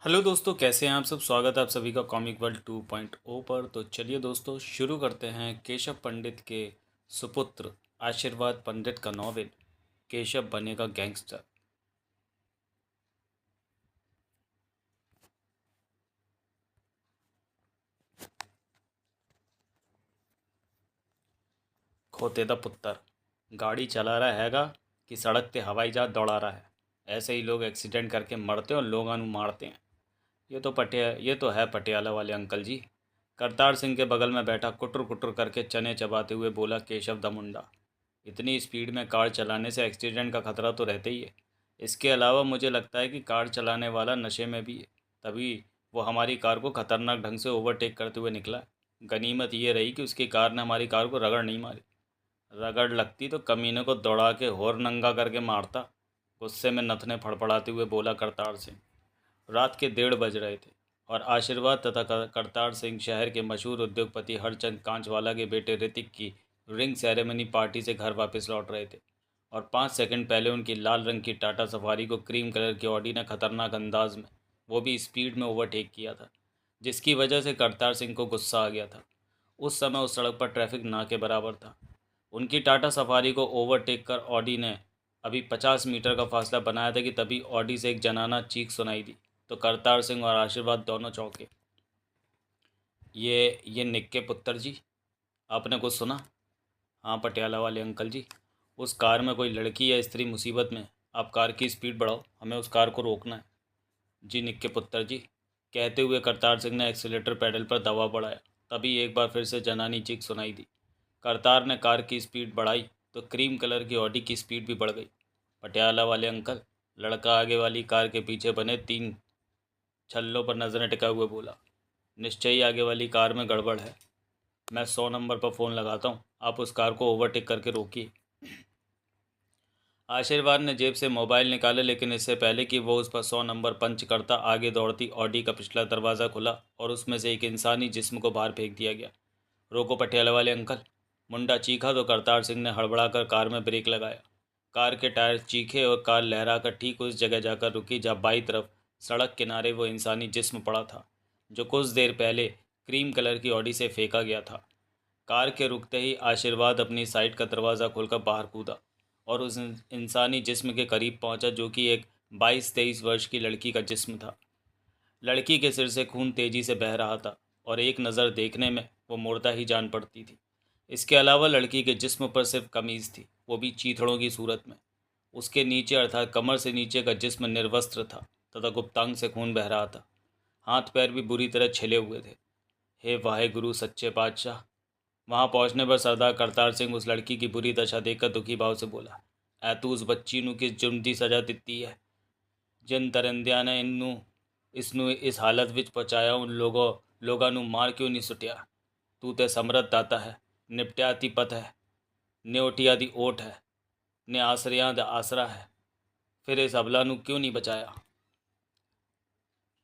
Hello दोस्तों, कैसे हैं आप सब। स्वागत है आप सभी का कॉमिक वर्ल्ड 2.0 पर। तो चलिए दोस्तों, शुरू करते हैं केशव पंडित के सुपुत्र आशीर्वाद पंडित का नॉवेल केशव बनेगा गैंगस्टर। खोते दा पुत्र गाड़ी चला रहा हैगा कि सड़क पे हवाई जहाज दौड़ा रहा है। ऐसे ही लोग एक्सीडेंट करके मरते हैं और लोग मारते हैं। ये तो है पटियाला वाले अंकल जी। करतार सिंह के बगल में बैठा कुटर कुटर करके चने चबाते हुए बोला केशव दा मुंडा। इतनी स्पीड में कार चलाने से एक्सीडेंट का खतरा तो रहता ही है। इसके अलावा मुझे लगता है कि कार चलाने वाला नशे में भी है, तभी वो हमारी कार को खतरनाक ढंग से ओवरटेक करते हुए निकला। गनीमत ये रही कि उसकी कार ने हमारी कार को रगड़ नहीं मारी। रगड़ लगती तो कमीने को दौड़ा के होर नंगा करके मारता। गुस्से में नथने फड़फड़ाते हुए बोला करतार सिंह। रात के 1:30 बज रहे थे और आशीर्वाद तथा करतार सिंह शहर के मशहूर उद्योगपति हरचंद कांचवाला के बेटे ऋतिक की रिंग सेरेमनी पार्टी से घर वापस लौट रहे थे और 5 सेकंड पहले उनकी लाल रंग की टाटा सफारी को क्रीम कलर की ऑडी ने खतरनाक अंदाज में, वो भी स्पीड में, ओवरटेक किया था, जिसकी वजह से करतार सिंह को गुस्सा आ गया था। उस समय उस सड़क पर ट्रैफिक ना के बराबर था। उनकी टाटा सफारी को ओवरटेक कर ऑडी ने अभी 50 मीटर का फासला बनाया था कि तभी ऑडी से एक जनाना चीख सुनाई दी। तो करतार सिंह और आशीर्वाद दोनों चौंके। ये निक्के पुत्र जी, आपने कुछ सुना? हाँ पटियाला वाले अंकल जी, उस कार में कोई लड़की या स्त्री मुसीबत में है। आप कार की स्पीड बढ़ाओ, हमें उस कार को रोकना है। जी निक्के पुत्र जी, कहते हुए करतार सिंह ने एक्सीलेटर पैडल पर दबाव बढ़ाया। तभी एक बार फिर से जनानी चीख सुनाई दी। करतार ने कार की स्पीड बढ़ाई तो क्रीम कलर की ऑडी की स्पीड भी बढ़ गई। पटियाला वाले अंकल, लड़का आगे वाली कार के पीछे बने 3 छल्लों पर नजरें टिकाए हुए बोला, निश्चय ही आगे वाली कार में गड़बड़ है। मैं 100 नंबर पर फ़ोन लगाता हूँ, आप उस कार को ओवरटेक करके रोकिए। आशीर्वाद ने जेब से मोबाइल निकाले, लेकिन इससे पहले कि वो उस पर 100 नंबर पंच करता, आगे दौड़ती ऑडी का पिछला दरवाज़ा खुला और उसमें से एक इंसानी जिस्म को बाहर फेंक दिया गया। रोको पटियाला वाले अंकल, मुंडा चीखा तो करतार सिंह ने हड़बड़ाकर कार में ब्रेक लगाया। कार के टायर चीखे और कार लहराकर ठीक उस जगह जाकर रुकी जहाँ बाईं तरफ सड़क किनारे वो इंसानी जिस्म पड़ा था, जो कुछ देर पहले क्रीम कलर की ऑडी से फेंका गया था। कार के रुकते ही आशीर्वाद अपनी साइड का दरवाज़ा खोलकर बाहर कूदा और उस इंसानी जिस्म के करीब पहुंचा, जो कि एक 22-23 वर्ष की लड़की का जिस्म था। लड़की के सिर से खून तेजी से बह रहा था और एक नज़र देखने में वो मुर्दा ही जान पड़ती थी। इसके अलावा लड़की के जिस्म पर सिर्फ कमीज़ थी, वो भी चीथड़ों की सूरत में। उसके नीचे अर्थात कमर से नीचे का जिस्म निर्वस्त्र था तथा गुप्तांग से खून बह रहा था। हाथ पैर भी बुरी तरह छिले हुए थे। हे वाहे गुरु सच्चे पातशाह। वहां पहुंचने पर सरदार करतार सिंह उस लड़की की बुरी दशा देखकर दुखी भाव से बोला, ऐ तू उस बच्ची नू किस जुर्म दी सज़ा दित्ती है? जिन दरिंदिਆਂ ने इसनू इस हालत विच पहुंचाया, उन लोगों नू मार क्यों नहीं सुटिया? तू ते समरथ दाता है, निपटिया दी पत है, न्योटिया दी ओट है, ने आसरियां दा आसरा है, फिर इस अबला नू क्यों नहीं बचाया?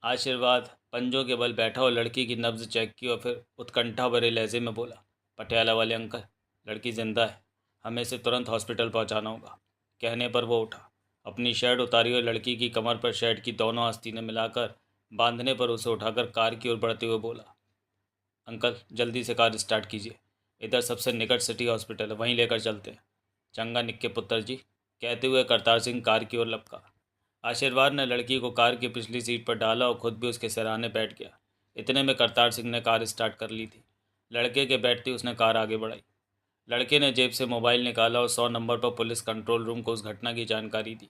आशीर्वाद पंजों के बल बैठा और लड़की की नब्ज चेक की और फिर उत्कंठा भरे लहजे में बोला, पटियाला वाले अंकल, लड़की जिंदा है, हमें इसे तुरंत हॉस्पिटल पहुंचाना होगा। कहने पर वो उठा, अपनी शर्ट उतारी और लड़की की कमर पर शर्ट की दोनों आस्तीनें मिलाकर बांधने पर उसे उठाकर कार की ओर बढ़ते हुए बोला, अंकल जल्दी से कार स्टार्ट कीजिए, इधर सबसे निकट सिटी हॉस्पिटल है, वहीं लेकर चलते हैं। चंगा निक्के पुत्र जी, कहते हुए करतार सिंह कार की ओर लपका। आशीर्वाद ने लड़की को कार की पिछली सीट पर डाला और खुद भी उसके सिरहाने बैठ गया। इतने में करतार सिंह ने कार स्टार्ट कर ली थी। लड़के के बैठते उसने कार आगे बढ़ाई। लड़के ने जेब से मोबाइल निकाला और 100 नंबर पर पुलिस कंट्रोल रूम को उस घटना की जानकारी दी।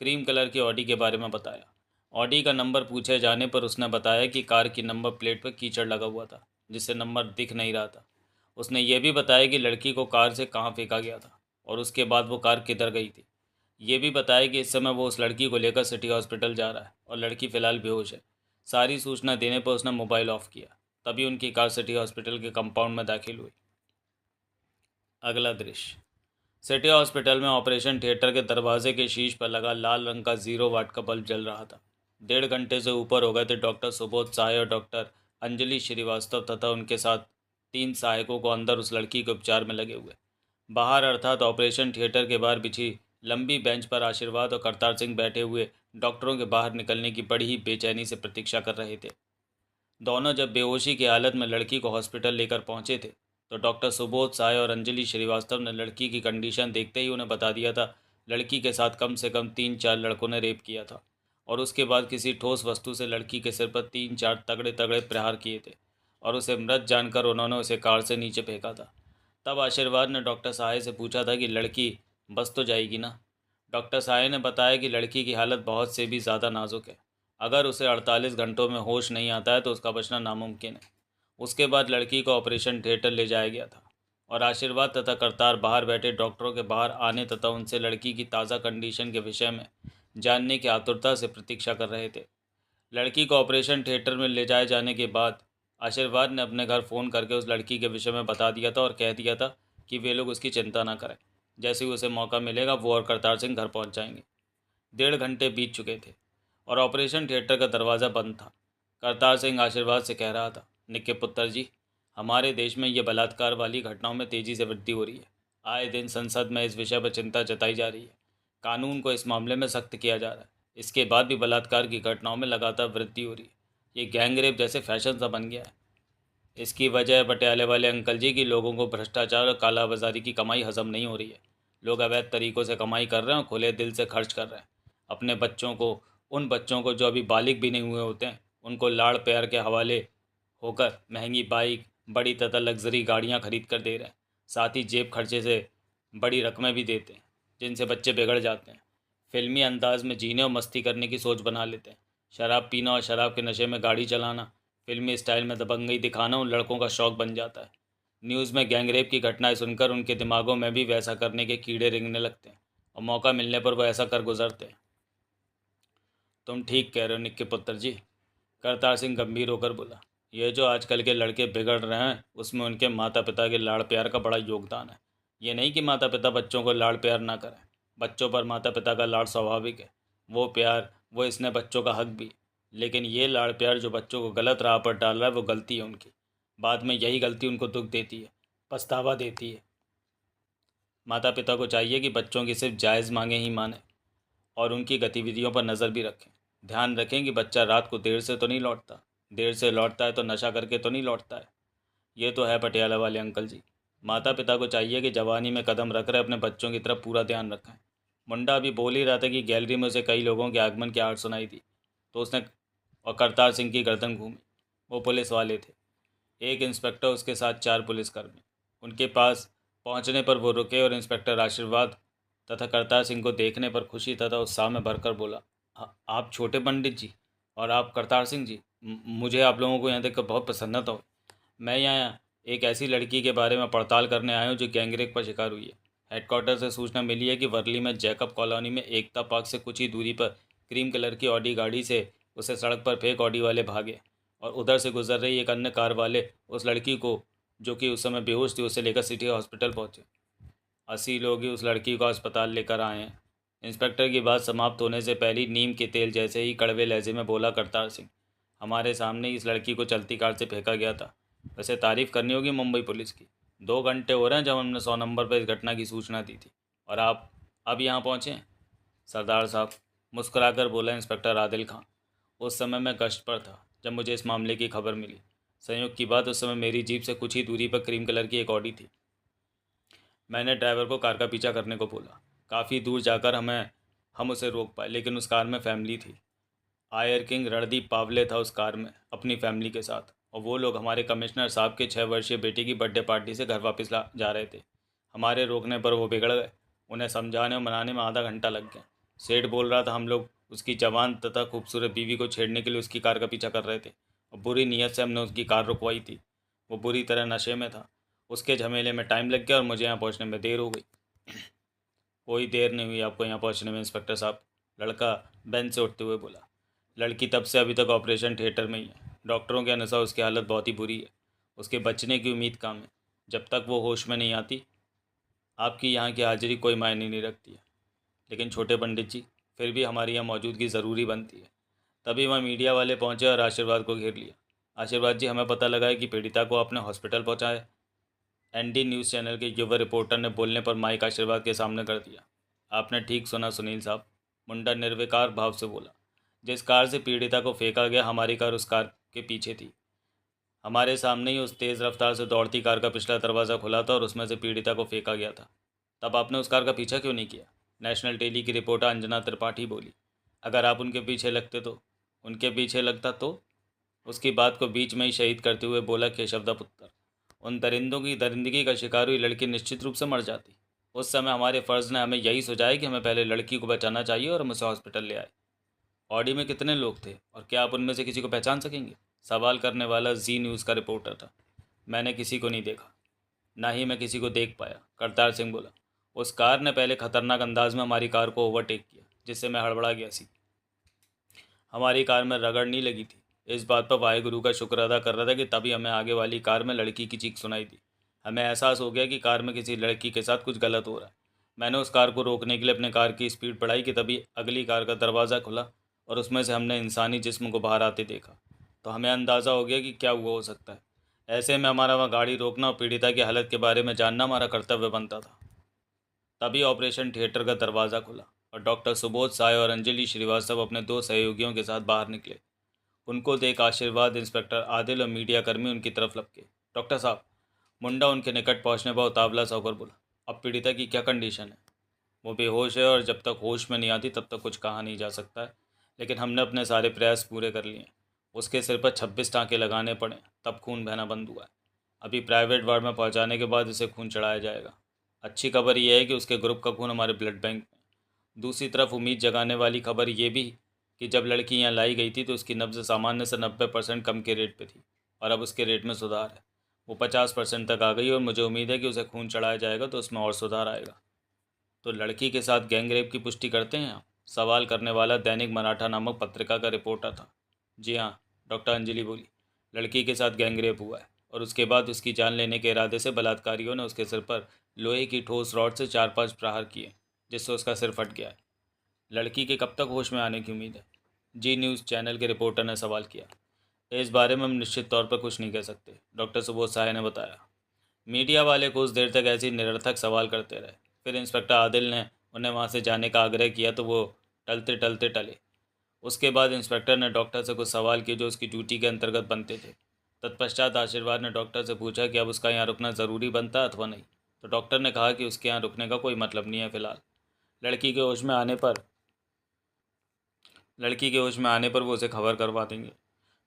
क्रीम कलर की ऑडी के बारे में बताया। ऑडी का नंबर पूछे जाने पर उसने बताया कि कार की नंबर प्लेट पर कीचड़ लगा हुआ था, जिससे नंबर दिख नहीं रहा था। उसने ये भी बताया कि लड़की को कार से कहाँ फेंका गया था और उसके बाद वो कार किधर गई थी। ये भी बताया कि इस समय वो उस लड़की को लेकर सिटी हॉस्पिटल जा रहा है और लड़की फ़िलहाल बेहोश है। सारी सूचना देने पर उसने मोबाइल ऑफ किया। तभी उनकी कार सिटी हॉस्पिटल के कंपाउंड में दाखिल हुई। अगला दृश्य, सिटी हॉस्पिटल में ऑपरेशन थिएटर के दरवाजे के शीश पर लगा लाल रंग का 0 वाट का बल्ब जल रहा था। 1.5 घंटे से ऊपर हो गए थे डॉक्टर सुबोध साय और डॉक्टर अंजलि श्रीवास्तव तथा उनके साथ 3 सहायकों को अंदर उस लड़की के उपचार में लगे हुए। बाहर अर्थात ऑपरेशन थिएटर के बाहर बिछी लंबी बेंच पर आशीर्वाद और करतार सिंह बैठे हुए डॉक्टरों के बाहर निकलने की बड़ी ही बेचैनी से प्रतीक्षा कर रहे थे। दोनों जब बेहोशी की हालत में लड़की को हॉस्पिटल लेकर पहुंचे थे तो डॉक्टर सुबोध साय और अंजलि श्रीवास्तव ने लड़की की कंडीशन देखते ही उन्हें बता दिया था लड़की के साथ कम से कम 3-4 लड़कों ने रेप किया था और उसके बाद किसी ठोस वस्तु से लड़की के सिर पर 3-4 तगड़े तगड़े प्रहार किए थे और उसे मृत जानकर उन्होंने उसे कार से नीचे फेंका था। तब आशीर्वाद ने डॉक्टर साय से पूछा था कि लड़की बस तो जाएगी ना। डॉक्टर साय ने बताया कि लड़की की हालत बहुत से भी ज़्यादा नाजुक है। अगर उसे 48 घंटों में होश नहीं आता है तो उसका बचना नामुमकिन है। उसके बाद लड़की को ऑपरेशन थिएटर ले जाया गया था और आशीर्वाद तथा करतार बाहर बैठे डॉक्टरों के बाहर आने तथा उनसे लड़की की ताज़ा कंडीशन के विषय में जानने की आतुरता से प्रतीक्षा कर रहे थे। लड़की को ऑपरेशन थिएटर में ले जाए जाने के बाद आशीर्वाद ने अपने घर फ़ोन करके उस लड़की के विषय में बता दिया था और कह दिया था कि वे लोग उसकी चिंता ना करें, जैसे ही उसे मौका मिलेगा वो और करतार सिंह घर पहुंच जाएंगे। 1.5 घंटे बीत चुके थे और ऑपरेशन थिएटर का दरवाज़ा बंद था। करतार सिंह आशीर्वाद से कह रहा था, निक्के पुत्र जी, हमारे देश में ये बलात्कार वाली घटनाओं में तेज़ी से वृद्धि हो रही है। आए दिन संसद में इस विषय पर चिंता जताई जा रही है। कानून को इस मामले में सख्त किया जा रहा है। इसके बाद भी बलात्कार की घटनाओं में लगातार वृद्धि हो रही है। ये गैंग रेप जैसे फैशन सा बन गया है। इसकी वजह है पटियाले वाले अंकल जी की लोगों को भ्रष्टाचार और कालाबाजारी की कमाई हजम नहीं हो रही है। लोग अवैध तरीक़ों से कमाई कर रहे हैं और खुले दिल से खर्च कर रहे हैं। अपने बच्चों को, उन बच्चों को जो अभी बालिग भी नहीं हुए होते हैं, उनको लाड़ प्यार के हवाले होकर महंगी बाइक, बड़ी तथा लग्जरी गाड़ियां खरीद कर दे रहे हैं। साथ ही जेब खर्चे से बड़ी रकमें भी देते हैं, जिनसे बच्चे बिगड़ जाते हैं। फिल्मी अंदाज में जीने और मस्ती करने की सोच बना लेते हैं। शराब पीना और शराब के नशे में गाड़ी चलाना, फिल्मी स्टाइल में दबंगई दिखाना उन लड़कों का शौक बन जाता है। न्यूज़ में गैंगरेप की घटनाएं सुनकर उनके दिमागों में भी वैसा करने के कीड़े रेंगने लगते हैं और मौका मिलने पर वो ऐसा कर गुजरते हैं। तुम ठीक कह रहे हो निक्के पुत्र जी, करतार सिंह गंभीर होकर बोला। ये जो आजकल के लड़के बिगड़ रहे हैं उसमें उनके माता पिता के लाड़ प्यार का बड़ा योगदान है। ये नहीं कि माता पिता बच्चों को लाड़ प्यार ना करें, बच्चों पर माता पिता का लाड़ स्वाभाविक है। वो प्यार, वो इसने बच्चों का हक भी। लेकिन ये लाड़ प्यार जो बच्चों को गलत राह पर डाल रहा है वो गलती है उनकी। बाद में यही गलती उनको दुख देती है, पछतावा देती है। माता पिता को चाहिए कि बच्चों की सिर्फ जायज़ मांगे ही माने और उनकी गतिविधियों पर नज़र भी रखें। ध्यान रखें कि बच्चा रात को देर से तो नहीं लौटता, देर से लौटता है तो नशा करके तो नहीं लौटता है। ये तो है पटियाला वाले अंकल जी। माता पिता को चाहिए कि जवानी में कदम रख रहे अपने बच्चों की तरफ पूरा ध्यान रखें। मुंडा अभी बोल ही रहा था कि गैलरी में उसे कई लोगों के आगमन की आहट सुनाई दी तो उसने और करतार सिंह की गर्दन घूमी। वो पुलिस वाले थे, एक इंस्पेक्टर, उसके साथ 4 पुलिसकर्मी। उनके पास पहुंचने पर वो रुके और इंस्पेक्टर आशीर्वाद तथा करतार सिंह को देखने पर खुशी तथा उत्साह में भरकर बोला, आप छोटे पंडित जी और आप करतार सिंह जी, मुझे आप लोगों को यहाँ देखकर बहुत प्रसन्नता हुई। मैं यहाँ एक ऐसी लड़की के बारे में पड़ताल करने आया हूँ जो गैंगरेप का शिकार हुई है। हेडक्वार्टर से सूचना मिली है कि वर्ली में जैकब कॉलोनी में एकता पार्क से कुछ ही दूरी पर क्रीम कलर की ऑडी गाड़ी से उसे सड़क पर फेंक ऑडी वाले भागे और उधर से गुजर रही एक अन्य कार वाले उस लड़की को, जो कि उस समय बेहोश थी, उसे लेकर सिटी हॉस्पिटल पहुँचे। 80 लोग ही उस लड़की को अस्पताल लेकर आए हैं। इंस्पेक्टर की बात समाप्त होने से पहले नीम के तेल जैसे ही कड़वे लहजे में बोला करतार सिंह, हमारे सामने इस लड़की को चलती कार से फेंका गया था। वैसे तारीफ़ करनी होगी मुंबई पुलिस की। 2 घंटे हो रहे हैं जब हमने 100 नंबर पर इस घटना की सूचना दी थी और आप अब यहाँ पहुँचे हैं। सरदार साहब, मुस्कुराकर बोला इंस्पेक्टर आदिल खां। उस समय मैं गश्त पर था जब मुझे इस मामले की खबर मिली। संयोग की बात, उस समय मेरी जीप से कुछ ही दूरी पर क्रीम कलर की एक ऑडी थी। मैंने ड्राइवर को कार का पीछा करने को बोला। काफ़ी दूर जाकर हम उसे रोक पाए, लेकिन उस कार में फैमिली थी। आयर किंग रणदीप पावले था उस कार में अपनी फैमिली के साथ, और वो लोग हमारे कमिश्नर साहब के 6 वर्षीय बेटे की बर्थडे पार्टी से घर वापस जा रहे थे। हमारे रोकने पर वो बिगड़ गए। उन्हें समझाने और मनाने में आधा घंटा लग गया। सेठ बोल रहा था हम लोग उसकी जवान तथा खूबसूरत बीवी को छेड़ने के लिए उसकी कार का पीछा कर रहे थे और बुरी नीयत से हमने उसकी कार रुकवाई थी। वो बुरी तरह नशे में था। उसके झमेले में टाइम लग गया और मुझे यहाँ पहुँचने में देर हो गई। कोई देर नहीं हुई आपको यहाँ पहुँचने में इंस्पेक्टर साहब, लड़का बेंच से उठते हुए बोला। लड़की तब से अभी तक ऑपरेशन थिएटर में ही है। डॉक्टरों के अनुसार उसकी हालत बहुत ही बुरी है। उसके बचने की उम्मीद कम है। जब तक वो होश में नहीं आती आपकी यहाँ की हाजिरी कोई मायने नहीं रखती है। लेकिन छोटे पंडित जी, फिर भी हमारी यहाँ मौजूदगी ज़रूरी बनती है। तभी वहाँ मीडिया वाले पहुँचे और आशीर्वाद को घेर लिया। आशीर्वाद जी, हमें पता लगा है कि पीड़िता को आपने हॉस्पिटल पहुँचाया। एनडी न्यूज़ चैनल के युवा रिपोर्टर ने बोलने पर माइक आशीर्वाद के सामने कर दिया। आपने ठीक सुना सुनील साहब, मुंडा निर्विकार भाव से बोला। जिस कार से पीड़िता को फेंका गया, हमारी कार उस कार के पीछे थी। हमारे सामने ही उस तेज़ रफ्तार से दौड़ती कार का पिछला दरवाज़ा खुला था और उसमें से पीड़िता को फेंका गया था। तब आपने उस कार का पीछा क्यों नहीं किया? नेशनल टेली की रिपोर्टर अंजना त्रिपाठी बोली। अगर आप उनके पीछे लगता तो? उसकी बात को बीच में ही शहीद करते हुए बोला केशव दा पुत्र। उन दरिंदों की दरिंदगी का शिकार हुई लड़की निश्चित रूप से मर जाती। उस समय हमारे फ़र्ज़ ने हमें यही सुझाया कि हमें पहले लड़की को बचाना चाहिए और हम उसे हॉस्पिटल ले आए। ऑडी में कितने लोग थे और क्या आप उनमें से किसी को पहचान सकेंगे? सवाल करने वाला जी न्यूज़ का रिपोर्टर था। मैंने किसी को नहीं देखा, ना ही मैं किसी को देख पाया, करतार सिंह बोला। उस कार ने पहले खतरनाक अंदाज में हमारी कार को ओवरटेक किया, जिससे मैं हड़बड़ा गया सी। हमारी कार में रगड़ नहीं लगी थी। इस बात पर वाहेगुरु का शुक्र अदा कर रहा था कि तभी हमें आगे वाली कार में लड़की की चीख सुनाई दी। हमें एहसास हो गया कि कार में किसी लड़की के साथ कुछ गलत हो रहा है। मैंने उस कार को रोकने के लिए अपने कार की स्पीड बढ़ाई कि तभी अगली कार का दरवाज़ा खुला और उसमें से हमने इंसानी जिस्म को बाहर आते देखा। तो हमें अंदाज़ा हो गया कि क्या हुआ हो सकता है। ऐसे में हमारा वहाँ गाड़ी रोकना और पीड़िता की हालत के बारे में जानना हमारा कर्तव्य बनता था। तभी ऑपरेशन थिएटर का दरवाज़ा खुला और डॉक्टर सुबोध साय और अंजलि श्रीवास्तव अपने दो सहयोगियों के साथ बाहर निकले। उनको देख आशीर्वाद, इंस्पेक्टर आदिल और मीडिया कर्मी उनकी तरफ लपके। डॉक्टर साहब, मुंडा उनके निकट पहुंचने पर उतावला सा होकर बोला, अब पीड़िता की क्या कंडीशन है? वो बेहोश है और जब तक होश में नहीं आती तब तक कुछ कहा नहीं जा सकता है, लेकिन हमने अपने सारे प्रयास पूरे कर लिए। उसके सिर पर 26 टाँके लगाने पड़े, तब खून बहना बंद हुआ है। अभी प्राइवेट वार्ड में पहुंचाने के बाद इसे खून चढ़ाया जाएगा। अच्छी खबर यह है कि उसके ग्रुप का खून हमारे ब्लड बैंक में। दूसरी तरफ उम्मीद जगाने वाली खबर ये भी कि जब लड़की यहाँ लाई गई थी तो उसकी नब्ज़ सामान्य से 90% कम के रेट पे थी और अब उसके रेट में सुधार है। वो 50% तक आ गई और मुझे उम्मीद है कि उसे खून चढ़ाया जाएगा तो उसमें और सुधार आएगा। तो लड़की के साथ गैंग रेप की पुष्टि करते हैं आप? सवाल करने वाला दैनिक मराठा नामक पत्रिका का रिपोर्टर था। जी हाँ, डॉक्टर अंजलि बोली। लड़की के साथ गैंग रेप हुआ है और उसके बाद उसकी जान लेने के इरादे से बलात्कारियों ने उसके सिर पर लोहे की ठोस रॉड से 4-5 प्रहार किए, जिससे उसका सिर फट गया है। लड़की के कब तक होश में आने की उम्मीद है? जी न्यूज़ चैनल के रिपोर्टर ने सवाल किया। इस बारे में हम निश्चित तौर पर कुछ नहीं कह सकते, डॉक्टर सुबोध साय ने बताया। मीडिया वाले कुछ देर तक ऐसे ही निरर्थक सवाल करते रहे। फिर इंस्पेक्टर आदिल ने उन्हें वहां से जाने का आग्रह किया तो वो टलते टलते टले। उसके बाद इंस्पेक्टर ने डॉक्टर से कुछ सवाल किए जो उसकी ड्यूटी के अंतर्गत बनते थे। तत्पश्चात आशीर्वाद ने डॉक्टर से पूछा कि अब उसका यहाँ रुकना ज़रूरी बनता है अथवा नहीं। तो डॉक्टर ने कहा कि उसके यहाँ रुकने का कोई मतलब नहीं है फ़िलहाल। लड़की के होश में आने पर लड़की के होश में आने पर वो उसे खबर करवा देंगे।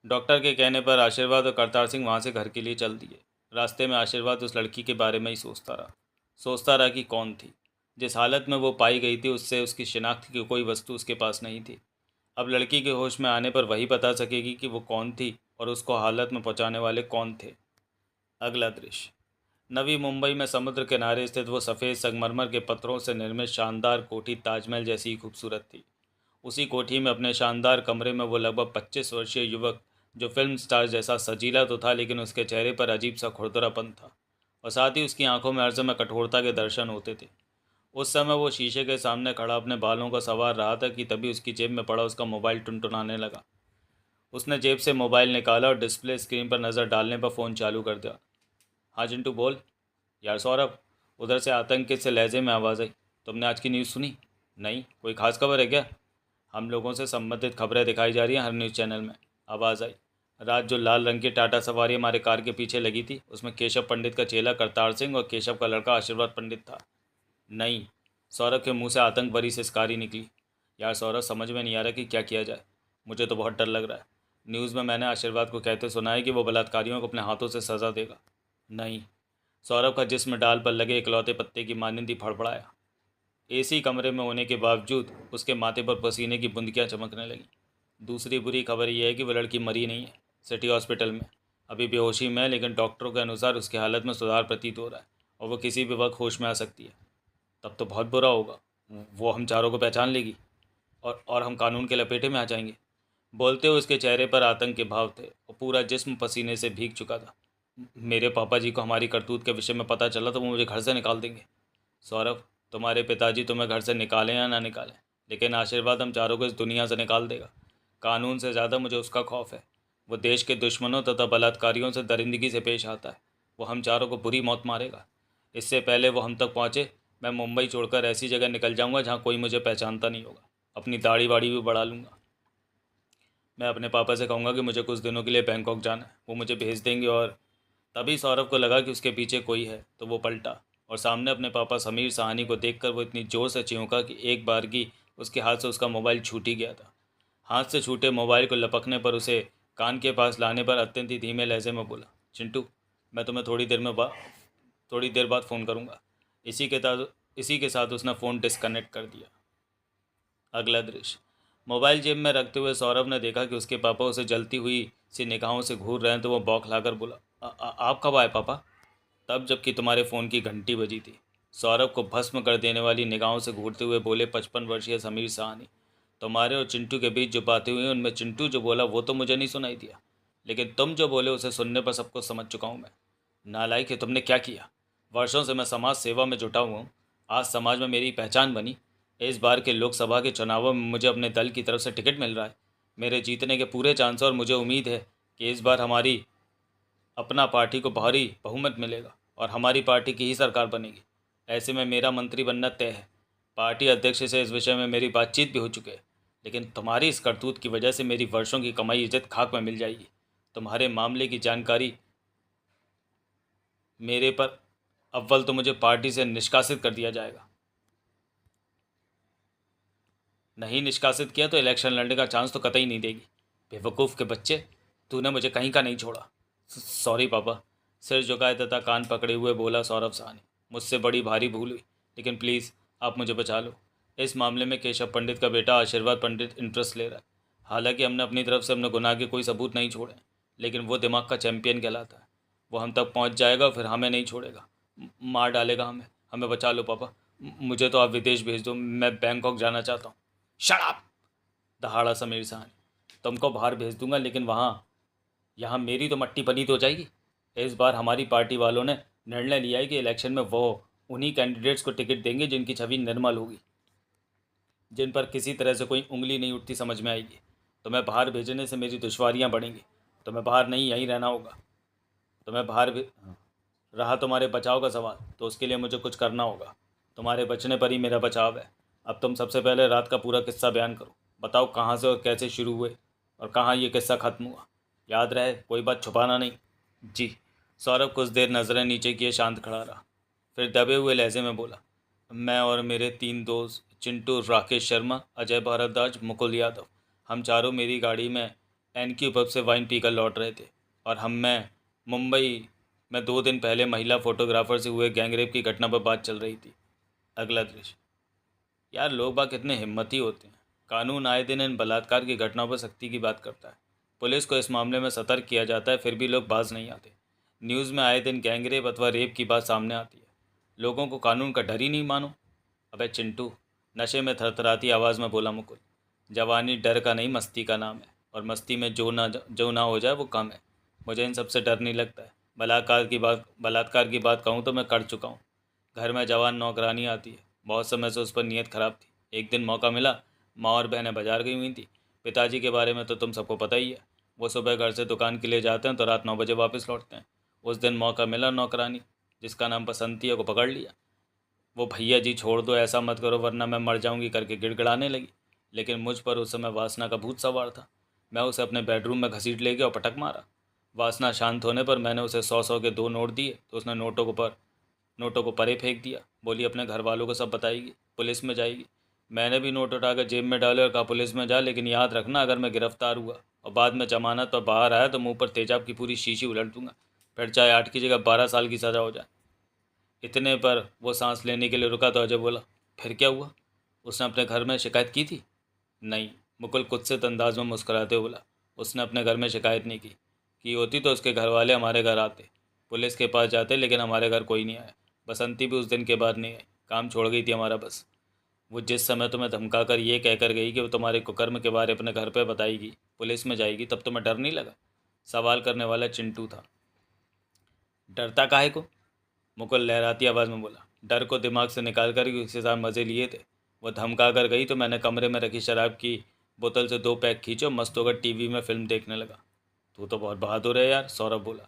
डॉक्टर के कहने पर आशीर्वाद और करतार सिंह वहाँ से घर के लिए चल दिए। रास्ते में आशीर्वाद उस लड़की के बारे में ही सोचता रहा कि कौन थी। जिस हालत में वो पाई गई थी उससे उसकी शिनाख्त की कोई वस्तु उसके पास नहीं थी। अब लड़की के होश में आने पर वही बता सकेगी कि वो कौन थी और उसको हालत में पहुंचाने वाले कौन थे। अगला दृश्य। नवी मुंबई में समुद्र किनारे स्थित वो सफ़ेद संगमरमर के पत्थरों से निर्मित शानदार कोठी ताजमहल जैसी ही खूबसूरत थी। उसी कोठी में अपने शानदार कमरे में वो लगभग 25 वर्षीय युवक, जो फिल्म स्टार जैसा सजीला तो था लेकिन उसके चेहरे पर अजीब सा खुरदरापन था और साथ ही उसकी आंखों में हर समय कठोरता के दर्शन होते थे। उस समय वो शीशे के सामने खड़ा अपने बालों का संवार रहा था कि तभी उसकी जेब में पड़ा उसका मोबाइल टुनटुनाने लगा। उसने जेब से मोबाइल निकाला और डिस्प्ले स्क्रीन पर नज़र डालने पर फ़ोन चालू कर दिया। हाँ चिंटू बोल। यार सौरभ, उधर से आतंकित से लहजे में आवाज़ आई। तुमने आज की न्यूज़ सुनी? नहीं, कोई ख़ास खबर है क्या? हम लोगों से संबंधित खबरें दिखाई जा रही हैं हर न्यूज़ चैनल में, आवाज़ आई। रात जो लाल रंग की टाटा सवारी हमारे कार के पीछे लगी थी उसमें केशव पंडित का चेला करतार सिंह और केशव का लड़का आशीर्वाद पंडित था। नहीं, सौरभ के मुंह से आतंक भरी सिसकारी निकली। यार सौरभ, समझ में नहीं आ रहा कि क्या किया जाए। मुझे तो बहुत डर लग रहा है। न्यूज़ में मैंने आशीर्वाद को कहते सुना है कि वो बलात्कारियों को अपने हाथों से सज़ा देगा। नहीं। सौरभ का जिस्म डाल पर लगे इकलौते पत्ते की मानिंद ही फड़फड़ाया। एसी कमरे में होने के बावजूद उसके माथे पर पसीने की बूंदकियां चमकने लगीं। दूसरी बुरी खबर यह है कि वह लड़की मरी नहीं है, सिटी हॉस्पिटल में अभी बेहोशी में है, लेकिन डॉक्टरों के अनुसार उसकी हालत में सुधार प्रतीत हो रहा है और वह किसी भी वक्त होश में आ सकती है। तब तो बहुत बुरा होगा। वो हम चारों को पहचान लेगी और हम कानून के लपेटे में आ जाएंगे। बोलते हुए उसके चेहरे पर आतंक के भाव थे और पूरा जिस्म पसीने से भीग चुका था। मेरे पापा जी को हमारी करतूत के विषय में पता चला तो वो मुझे घर से निकाल देंगे। सौरभ, तुम्हारे पिताजी तुम्हें घर से निकालें या ना निकालें, लेकिन आशीर्वाद हम चारों को इस दुनिया से निकाल देगा। कानून से ज़्यादा मुझे उसका खौफ है। वो देश के दुश्मनों तथा बलात्कारियों से दरिंदगी से पेश आता है। वो हम चारों को बुरी मौत मारेगा। इससे पहले वो हम तक पहुँचे मैं मुंबई छोड़कर ऐसी जगह निकल जाऊँगा जहाँ कोई मुझे पहचानता नहीं होगा। अपनी दाढ़ी वाड़ी भी बढ़ा लूँगा। मैं अपने पापा से कहूँगा कि मुझे कुछ दिनों के लिए बैंकॉक जाना है, वो मुझे भेज देंगे। और तभी सौरभ को लगा कि उसके पीछे कोई है, तो वो पलटा और सामने अपने पापा समीर साहनी को देखकर वो इतनी ज़ोर से चिंका कि एक बार की उसके हाथ से उसका मोबाइल छूट ही गया था। हाथ से छूटे मोबाइल को लपकने पर उसे कान के पास लाने पर अत्यंत ही धीमे लहजे में बोला, चिंटू, मैं तुम्हें थोड़ी देर बाद फ़ोन करूँगा। इसी के साथ उसने फ़ोन डिस्कनेक्ट कर दिया। अगला दृश्य। मोबाइल जेब में रखते हुए सौरभ ने देखा कि उसके पापा उसे जलती हुई सी निगाहों से घूर रहे हैं, तो वो बौखलाकर बोला, आप कब आए पापा?" "तब जबकि तुम्हारे फ़ोन की घंटी बजी थी।" सौरभ को भस्म कर देने वाली निगाहों से घूरते हुए बोले 55 वर्षीय समीर साहनी। "तुम्हारे और चिंटू के बीच जो बातें हुई उनमें चिंटू जो बोला वो तो मुझे नहीं सुनाई दिया, लेकिन तुम जो बोले उसे सुनने पर सब कुछ समझ चुका हूँ मैं। नालायक है, तुमने क्या किया? वर्षों से मैं समाज सेवा में जुटा हुआ हूँ, आज समाज में मेरी पहचान बनी। इस बार के लोकसभा के चुनावों में मुझे अपने दल की तरफ से टिकट मिल रहा है, मेरे जीतने के पूरे चांस, और मुझे उम्मीद है कि इस बार हमारी अपना पार्टी को भारी बहुमत मिलेगा और हमारी पार्टी की ही सरकार बनेगी। ऐसे में मेरा मंत्री बनना तय है। पार्टी अध्यक्ष से इस विषय में मेरी बातचीत भी हो चुकी है, लेकिन तुम्हारी इस करतूत की वजह से मेरी वर्षों की कमाई इज्जत खाक में मिल जाएगी। तुम्हारे मामले की जानकारी मेरे पर, अव्वल तो मुझे पार्टी से निष्कासित कर दिया जाएगा। नहीं निष्कासित किया तो इलेक्शन लड़ने का चांस तो कतई नहीं देगी। बेवकूफ़ के बच्चे, तूने मुझे कहीं का नहीं छोड़ा। सॉरी पापा, सिर झुकाए तथा कान पकड़े हुए बोला सौरभ साहनी। मुझसे बड़ी भारी भूल हुई, लेकिन प्लीज़ आप मुझे बचा लो। इस मामले में केशव पंडित का बेटा आशीर्वाद पंडित इंटरेस्ट ले रहा है। हालांकि हमने अपनी तरफ से अपने गुनाह के कोई सबूत नहीं छोड़े, लेकिन वो दिमाग का चैंपियन कहलाता है। वो हम तक पहुंच जाएगा, फिर हमें नहीं छोड़ेगा, मार डालेगा हमें। हमें बचा लो पापा, मुझे तो आप विदेश भेज दो, मैं बैंकॉक जाना चाहता हूँ। Shut up! दहाड़ा समीर साहनी। तुमको बाहर भेज दूंगा, लेकिन यहाँ मेरी तो मट्टी पनीत हो जाएगी। इस बार हमारी पार्टी वालों ने निर्णय लिया है कि इलेक्शन में वो उन्हीं कैंडिडेट्स को टिकट देंगे जिनकी छवि निर्मल होगी, जिन पर किसी तरह से कोई उंगली नहीं उठती, समझ में आएगी। तुम्हें बाहर भेजने से मेरी दुश्वारियाँ बढ़ेंगी। तुम्हें बाहर नहीं, यहीं रहना होगा। तुम्हें बाहर भी रहा तुम्हारे बचाव का सवाल, तो उसके लिए मुझे कुछ करना होगा। तुम्हारे बचने पर ही मेरा बचाव है। अब तुम सबसे पहले रात का पूरा किस्सा बयान करो। बताओ कहाँ से और कैसे शुरू हुए और कहाँ ये किस्सा ख़त्म हुआ। याद रहे, कोई बात छुपाना नहीं। जी। सौरभ कुछ देर नज़रें नीचे किए शांत खड़ा रहा, फिर दबे हुए लहजे में बोला, मैं और मेरे 3 दोस्त चिंटू, राकेश शर्मा, अजय भारद्वाज, मुकुल यादव, हम चारों मेरी गाड़ी में NQ पब से वाइन पीकर लौट रहे थे। और हम में मुंबई में 2 दिन पहले महिला फ़ोटोग्राफ़र से हुए गैंगरेप की घटना पर बात चल रही थी। अगला दृश्य। यार लोग बाग कितने हिम्मती होते हैं। कानून आए दिन इन बलात्कार की घटनाओं पर सख्ती की बात करता है। पुलिस को इस मामले में सतर्क किया जाता है, फिर भी लोग बाज नहीं आते। न्यूज़ में आए दिन गैंगरेप अथवा रेप की बात सामने आती है। लोगों को कानून का डर ही नहीं मानो। अबे चिंटू, नशे में थरथराती आवाज़ में बोला मुकुल। जवानी डर का नहीं, मस्ती का नाम है, और मस्ती में जो ना हो जाए वो कम है। मुझे इन सबसे डर नहीं लगता है। बलात्कार की बात कहूँ तो मैं कर चुका हूँ। घर में जवान नौकरानी आती है, बहुत समय से उस पर नीयत ख़राब थी। एक दिन मौका मिला, माँ और बहनें बाजार गई हुई थी। पिताजी के बारे में तो तुम सबको पता ही है, वो सुबह घर से दुकान के लिए जाते हैं तो रात 9 बजे वापस लौटते हैं। उस दिन मौका मिला, नौकरानी जिसका नाम बसंती है को पकड़ लिया। वो भैया जी छोड़ दो, ऐसा मत करो वरना मैं मर जाऊंगी करके गिड़गिड़ाने लगी। लेकिन मुझ पर उस समय वासना का भूत सवार था। मैं उसे अपने बेडरूम में घसीट ले गया और पटक मारा। वासना शांत होने पर मैंने उसे 100-100 के 2 नोट दिए तो उसने नोटों को परे फेंक दिया। बोली अपने घर वालों को सब बताएगी, पुलिस में जाएगी। मैंने भी नोट उठाकर जेब में डाले और कहा पुलिस में जा, लेकिन याद रखना अगर मैं गिरफ्तार हुआ और बाद में जमानत पर बाहर आया तो मुंह पर तेजाब की पूरी शीशी उलट दूंगा, फिर चाहे 8 की जगह 12 साल की सज़ा हो जाए। इतने पर वो सांस लेने के लिए रुका तो अजय बोला, फिर क्या हुआ? उसने अपने घर में शिकायत की थी? नहीं, मुकुल कुत्सित अंदाज में मुस्कुराते हुए बोला, उसने अपने घर में शिकायत नहीं की होती तो उसके घर वाले हमारे घर आते, पुलिस के पास जाते, लेकिन हमारे घर कोई नहीं आया। बसंती भी उस दिन के बाद नहीं आई, काम छोड़ गई थी हमारा बस। वो जिस समय तुम्हें धमका कर ये कहकर गई कि वो तुम्हारे कुकर्म के बारे अपने घर पे बताएगी, पुलिस में जाएगी, तब तुम्हें डर नहीं लगा? सवाल करने वाला चिंटू था। डरता काहे को? मुकुल लहराती आवाज़ में बोला, डर को दिमाग से निकाल कर उसके साथ मज़े लिए थे। वो धमका कर गई तो मैंने कमरे में रखी शराब की बोतल से 2 पैक खींचे और मस्त होकर टीवी में फिल्म देखने लगा। तू तो बहुत बहादुर है यार, सौरभ बोला।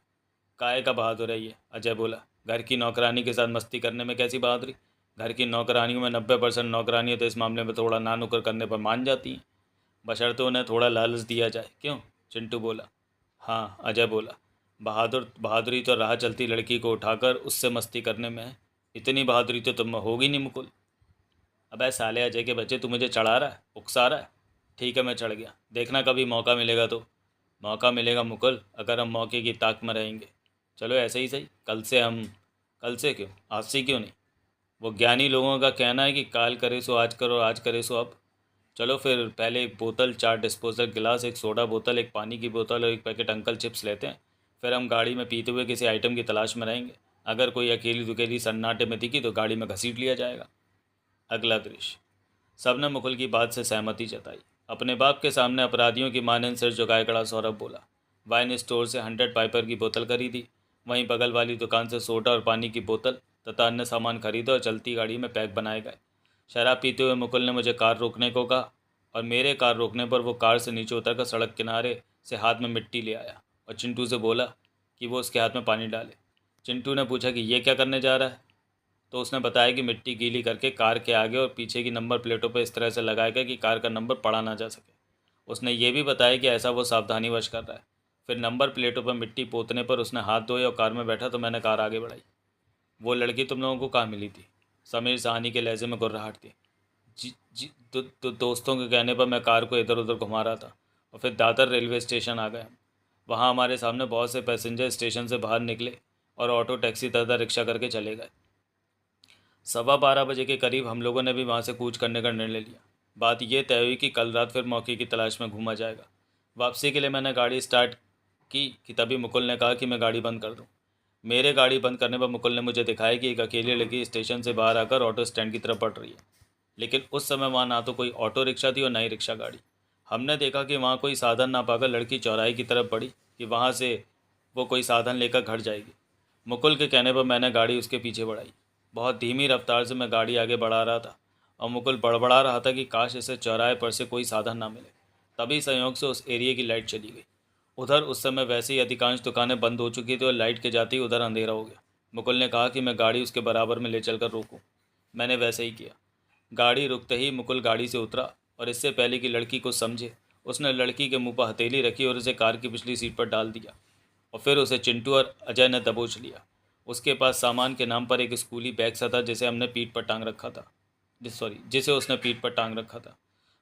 काहे का बहादुर है ये? अजय बोला। घर की नौकरानी के साथ मस्ती करने में कैसी बहादुरी? घर की नौकरानियों में 90% नौकरानियाँ तो इस मामले में थोड़ा ना नुकर करने पर मान जाती हैं। बशर्ते उन्हें थोड़ा लालच दिया जाए। क्यों? चिंटू बोला। हाँ, अजय बोला। बहादुरी तो राह चलती लड़की को उठाकर उससे मस्ती करने में है। इतनी बहादुरी तो तुम में होगी नहीं मुकुल। अबे साले अजय के बच्चे, तू मुझे चढ़ा रहा है, उकसा रहा है। ठीक है, मैं चढ़ गया, देखना कभी मौका मिलेगा तो। मौका मिलेगा मुकुल, अगर हम मौके की ताक में रहेंगे। चलो ऐसे ही सही, कल से क्यों, आज से क्यों नहीं? वो ज्ञानी लोगों का कहना है कि काल करे सो आज करो, आज करे सो अब। चलो फिर पहले एक बोतल, 4 डिस्पोजल गिलास, एक सोडा बोतल, एक पानी की बोतल और एक पैकेट अंकल चिप्स लेते हैं। फिर हम गाड़ी में पीते हुए किसी आइटम की तलाश में रहेंगे। अगर कोई अकेली दुकेली सन्नाटे में दिखी तो गाड़ी में घसीट लिया जाएगा। अगला दृश्य। सबने मुकुल की बात से सहमति जताई। अपने बाप के सामने अपराधियों की मानंद सिर झुकाए खड़ा सौरभ बोला। वाइन स्टोर से 100 पाइपर की बोतल खरीदी, वहीं बगल वाली दुकान से सोडा और पानी की बोतल तथा अन्य सामान खरीदा और चलती गाड़ी में पैक बनाए गए। शराब पीते हुए मुकुल ने मुझे कार रोकने को कहा और मेरे कार रोकने पर वो कार से नीचे उतरकर सड़क किनारे से हाथ में मिट्टी ले आया और चिंटू से बोला कि वो उसके हाथ में पानी डाले। चिंटू ने पूछा कि ये क्या करने जा रहा है, तो उसने बताया कि मिट्टी गीली करके कार के आगे और पीछे की नंबर प्लेटों पर इस तरह से लगाएगा कि कार का नंबर पढ़ा ना जा सके। उसने ये भी बताया कि ऐसा वो सावधानीवश कर रहा है। फिर नंबर प्लेटों पर मिट्टी पोतने पर उसने हाथ धोए और कार में बैठा तो मैंने कार आगे बढ़ाई। वो लड़की तुम लोगों को कहाँ मिली थी? समीर साहनी के लहजे में गुर्राहट थी। जी तो दोस्तों के कहने पर मैं कार को इधर उधर घुमा रहा था और फिर दादर रेलवे स्टेशन आ गए। वहाँ हमारे सामने बहुत से पैसेंजर स्टेशन से बाहर निकले और ऑटो, टैक्सी तथा रिक्शा करके चले गए। 12:15 बजे के करीब हम लोगों ने भी वहाँ से कूच करने का निर्णय लिया। बात यह तय हुई कि कल रात फिर मौके की तलाश में घूमा जाएगा। वापसी के लिए मैंने गाड़ी स्टार्ट की कि तभी मुकुल ने कहा कि मैं गाड़ी बंद कर दूं। मेरे गाड़ी बंद करने पर मुकुल ने मुझे दिखाया कि एक अकेली लड़की स्टेशन से बाहर आकर ऑटो स्टैंड की तरफ बढ़ रही है। लेकिन उस समय वहाँ ना तो कोई ऑटो रिक्शा थी और ना ही रिक्शा गाड़ी। हमने देखा कि वहाँ कोई साधन ना पाकर लड़की चौराहे की तरफ बढ़ी कि वहाँ से वो कोई साधन लेकर घर जाएगी। मुकुल के कहने पर मैंने गाड़ी उसके पीछे बढ़ाई। बहुत धीमी रफ्तार से मैं गाड़ी आगे बढ़ा रहा था और मुकुल बड़बड़ा रहा था कि काश इसे चौराहे पर से कोई साधन ना मिले। तभी संयोग से उस एरिया की लाइट चली गई। उधर उस समय वैसे ही अधिकांश दुकानें बंद हो चुकी थी और लाइट के जाते ही उधर अंधेरा हो गया। मुकुल ने कहा कि मैं गाड़ी उसके बराबर में ले चलकर रोकूं। मैंने वैसे ही किया। गाड़ी रुकते ही मुकुल गाड़ी से उतरा और इससे पहले कि लड़की को समझे उसने लड़की के मुंह पर हथेली रखी और उसे कार की पिछली सीट पर डाल दिया और फिर उसे चिंटू और अजय ने दबोच लिया। उसके पास सामान के नाम पर एक स्कूली बैग सा था जिसे उसने पीठ पर टांग रखा था।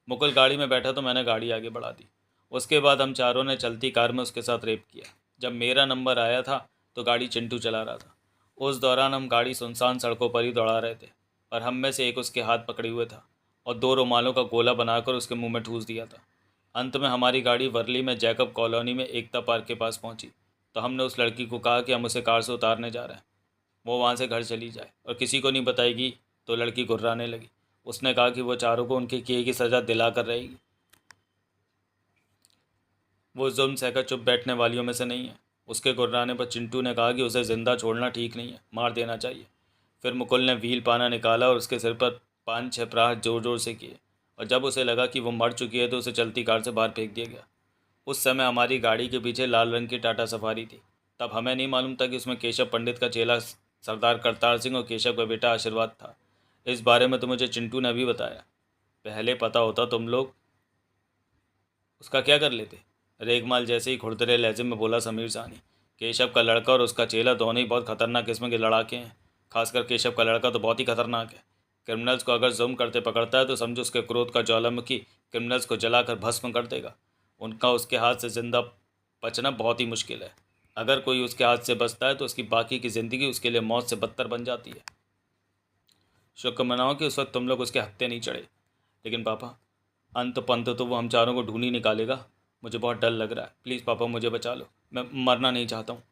मुकुल गाड़ी में बैठा तो मैंने गाड़ी आगे बढ़ा दी। उसके बाद हम चारों ने चलती कार में उसके साथ रेप किया। जब मेरा नंबर आया था तो गाड़ी चिंटू चला रहा था। उस दौरान हम गाड़ी सुनसान सड़कों पर ही दौड़ा रहे थे और हम में से एक उसके हाथ पकड़े हुए था और 2 रुमालों का गोला बनाकर उसके मुंह में ठूस दिया था। अंत में हमारी गाड़ी वर्ली में जैकब कॉलोनी में एकता पार्क के पास पहुंची तो हमने उस लड़की को कहा कि हम उसे कार से उतारने जा रहे हैं, वो वहाँ से घर चली जाए और किसी को नहीं बताएगी। तो लड़की घुर्राने लगी। उसने कहा कि वो चारों को उनके किए की सज़ा दिला कर रहेगी। वो जुल्म सहकर चुप बैठने वालियों में से नहीं है। उसके घुर्राने पर चिंटू ने कहा कि उसे ज़िंदा छोड़ना ठीक नहीं है, मार देना चाहिए। फिर मुकुल ने व्हील पाना निकाला और उसके सिर पर 5-6 प्रहार जोर जोर से किए और जब उसे लगा कि वो मर चुकी है तो उसे चलती कार से बाहर फेंक दिया गया। उस समय हमारी गाड़ी के पीछे लाल रंग की टाटा सफारी थी। तब हमें नहीं मालूम था कि उसमें केशव पंडित का चेला सरदार करतार सिंह और केशव का बेटा आशीर्वाद था। इस बारे में तो मुझे चिंटू ने अभी बताया। पहले पता होता तुम लोग उसका क्या कर लेते? रेगमाल जैसे ही खुरदरे लहजे में बोला समीर सानी। केशव का लड़का और उसका चेला दोनों ही बहुत खतरनाक किस्म के लड़ाके हैं। खासकर केशव का लड़का तो बहुत ही खतरनाक है। क्रिमिनल्स को अगर जुर्म करते पकड़ता है तो समझो उसके क्रोध का ज्वालामुखी क्रिमिनल्स को जलाकर भस्म कर देगा। उनका उसके हाथ से जिंदा बचना बहुत ही मुश्किल है। अगर कोई उसके हाथ से बचता है तो उसकी बाकी की ज़िंदगी उसके लिए मौत से बदतर बन जाती है। शुक्र मनाओ कि उस वक्त तुम लोग उसके हत्थे नहीं चढ़े। लेकिन पापा, अंत पंत तो वो हम चारों को ढूंढ ही निकालेगा। मुझे बहुत डर लग रहा है। प्लीज़ पापा, मुझे बचा लो। मैं मरना नहीं चाहता हूँ।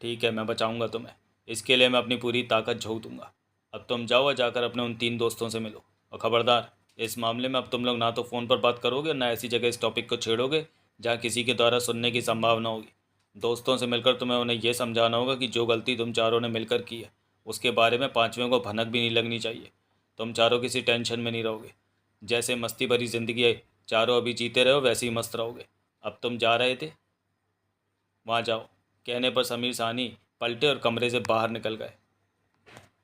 ठीक है, मैं बचाऊंगा तुम्हें। इसके लिए मैं अपनी पूरी ताकत झोंक दूंगा। अब तुम जाओ और जाकर अपने उन 3 दोस्तों से मिलो। और ख़बरदार, इस मामले में अब तुम लोग ना तो फ़ोन पर बात करोगे ना ऐसी जगह इस टॉपिक को छेड़ोगे जहाँ किसी के द्वारा सुनने की संभावना होगी। दोस्तों से मिलकर तुम्हें उन्हें यह समझाना होगा कि जो गलती तुम चारों ने मिलकर की है उसके बारे में पाँचवें को भनक भी नहीं लगनी चाहिए। तुम चारों किसी टेंशन में नहीं रहोगे। जैसे मस्ती भरी ज़िंदगी है चारों अभी जीते रहो वैसे ही मस्त रहोगे। अब तुम जा रहे थे, वहाँ जाओ। कहने पर समीर सानी पलटे और कमरे से बाहर निकल गए।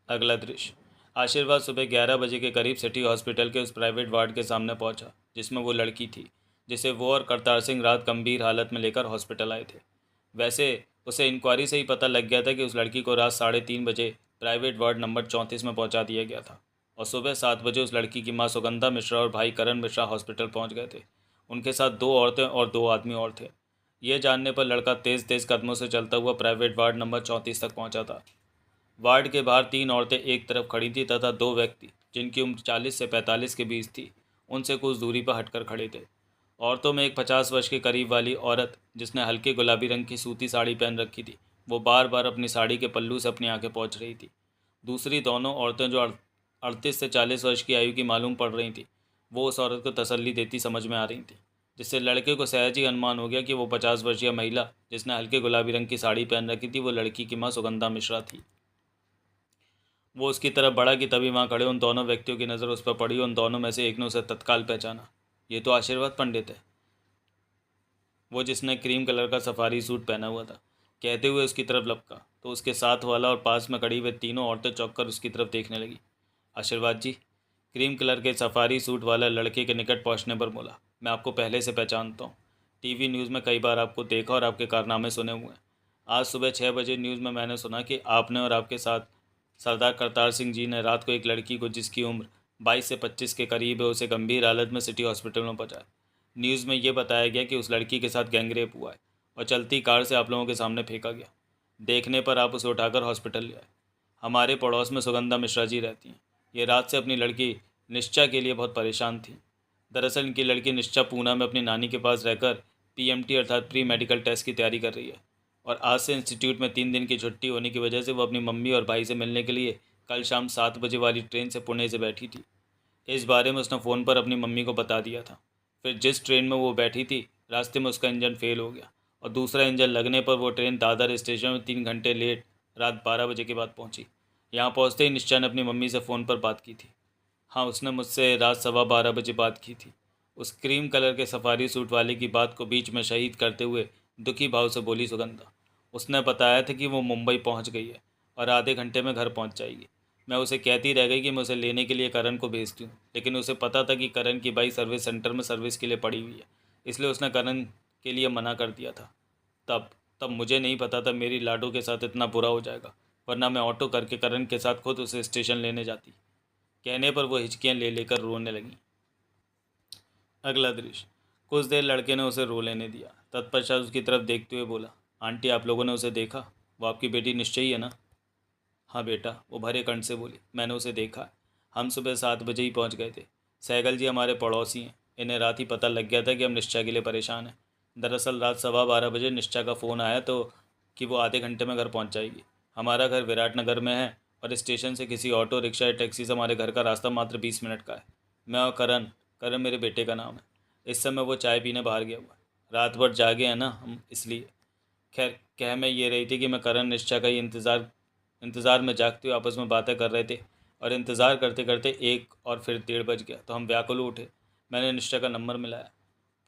अगला दृश्य। आशीर्वाद सुबह 11 बजे के करीब सिटी हॉस्पिटल के उस प्राइवेट वार्ड के सामने पहुंचा जिसमें वो लड़की थी जिसे वो और करतार सिंह रात गंभीर हालत में लेकर हॉस्पिटल आए थे। वैसे उसे इंक्वायरी से ही पता लग गया था कि उस लड़की को रात 3:30 बजे प्राइवेट वार्ड नंबर 34 में पहुंचा दिया गया था और सुबह 7 बजे उस लड़की की मां सुगंधा मिश्रा और भाई करण मिश्रा हॉस्पिटल पहुंच गए थे। उनके साथ 2 औरतें और 2 आदमी और थे। ये जानने पर लड़का तेज़ तेज़ कदमों से चलता हुआ प्राइवेट वार्ड नंबर 34 तक पहुंचा था। वार्ड के बाहर 3 औरतें एक तरफ खड़ी थी तथा 2 व्यक्ति जिनकी उम्र 40 से 45 के बीच थी उनसे कुछ दूरी पर हटकर खड़े थे। औरतों में एक 50 वर्ष के करीब वाली औरत जिसने हल्के गुलाबी रंग की सूती साड़ी पहन रखी थी, वो बार बार अपनी साड़ी के पल्लू से अपनी आंखें पोंछ रही थी। दूसरी दोनों औरतें जो 38 से 40 वर्ष की आयु की मालूम पड़ रही थी, वो उस औरत को तसल्ली देती समझ में आ रही थी, जिससे लड़के को सहज ही अनुमान हो गया कि वो 50 वर्षीय महिला जिसने हल्के गुलाबी रंग की साड़ी पहन रखी थी वो लड़की की माँ सुगंधा मिश्रा थी। वो उसकी तरफ बढ़ा कि तभी वहाँ खड़े उन दोनों व्यक्तियों की नज़र उस पर पड़ी। उन दोनों में से एक ने उसे तत्काल पहचाना। ये तो आशीर्वाद पंडित है, वो जिसने क्रीम कलर का सफारी सूट पहना हुआ था, कहते हुए उसकी तरफ लपका तो उसके साथ वाला और पास में खड़ी हुए तीनों औरतें चौंक कर उसकी तरफ देखने लगी। आशीर्वाद जी, क्रीम कलर के सफारी सूट वाला लड़के के निकट पहुंचने पर बोला, मैं आपको पहले से पहचानता हूँ। टीवी न्यूज़ में कई बार आपको देखा और आपके कारनामे सुने हुए हैं। आज सुबह 6 बजे न्यूज़ में मैंने सुना कि आपने और आपके साथ सरदार करतार सिंह जी ने रात को एक लड़की को जिसकी उम्र 22 से 25 के करीब है उसे गंभीर हालत में सिटी हॉस्पिटल में पहुंचाया। न्यूज़ में ये बताया गया कि उस लड़की के साथ गैंगरेप हुआ है और चलती कार से आप लोगों के सामने फेंका गया। देखने पर आप उसे उठाकर हॉस्पिटल ले आए। हमारे पड़ोस में सुगंधा मिश्रा जी रहती हैं। ये रात से अपनी लड़की निश्चा के लिए बहुत परेशान थी। दरअसल इनकी लड़की निश्चा पूना में अपनी नानी के पास रहकर पीएमटी अर्थात प्री मेडिकल टेस्ट की तैयारी कर रही है और आज से इंस्टीट्यूट में 3 दिन की छुट्टी होने की वजह से वो अपनी मम्मी और भाई से मिलने के लिए कल शाम 7 बजे वाली ट्रेन से पुणे से बैठी थी। इस बारे में उसने फ़ोन पर अपनी मम्मी को बता दिया था। फिर जिस ट्रेन में वो बैठी थी रास्ते में उसका इंजन फेल हो गया और दूसरा इंजन लगने पर वो ट्रेन दादर स्टेशन में 3 घंटे लेट रात 12 बजे के बाद पहुंची। यहाँ पहुंचते ही निश्चय ने अपनी मम्मी से फ़ोन पर बात की थी। हाँ, उसने मुझसे रात 12:15 बजे बात की थी। उस क्रीम कलर के सफारी सूट वाले की बात को बीच में शहीद करते हुए दुखी भाव से बोली सुगंधा। उसने बताया था कि वो मुंबई पहुंच गई है और आधे घंटे में घर पहुंच जाएगी। मैं उसे कहती रह गई कि मैं उसे लेने के लिए करण को भेजती हूँ, लेकिन उसे पता था कि करण की बाइक सर्विस सेंटर में सर्विस के लिए पड़ी हुई है, इसलिए उसने करण के लिए मना कर दिया था। तब तब मुझे नहीं पता था मेरी लाडो के साथ इतना बुरा हो जाएगा, वरना मैं ऑटो करके करण के साथ खुद उसे स्टेशन लेने जाती। कहने पर वो हिचकियाँ ले लेकर रोने लगी। अगला दृश्य। कुछ देर लड़के ने उसे रो लेने दिया। तत्पश्चात उसकी तरफ देखते हुए बोला, आंटी आप लोगों ने उसे देखा? वो आपकी बेटी निश्चय ही है ना? हाँ बेटा, वो भरे कंठ से बोली, मैंने उसे देखा। हम सुबह 7 बजे ही पहुंच गए थे। सहगल जी हमारे पड़ोसी हैं। इन्हें रात ही पता लग गया था कि हम निश्चय के लिए परेशान हैं। दरअसल रात 12:15 बजे निश्चय का फ़ोन आया तो कि वो आधे घंटे में घर पहुंच जाएगी। हमारा घर विराटनगर में है और स्टेशन से किसी ऑटो रिक्शा या टैक्सी से हमारे घर का रास्ता मात्र 20 मिनट का है। मैं और करण, करण मेरे बेटे का नाम है, इस समय वो चाय पीने बाहर गया हुआ है। रात भर जागे हैं ना हम, इसलिए। खैर, कह मैं ये रही थी कि मैं करण निश्चय का ही इंतज़ार में जागते हुए आपस में बातें कर रहे थे और इंतज़ार करते करते 1 और फिर 1:30 बज गया तो हम व्याकुल उठे। मैंने निश्चय का नंबर मिलाया।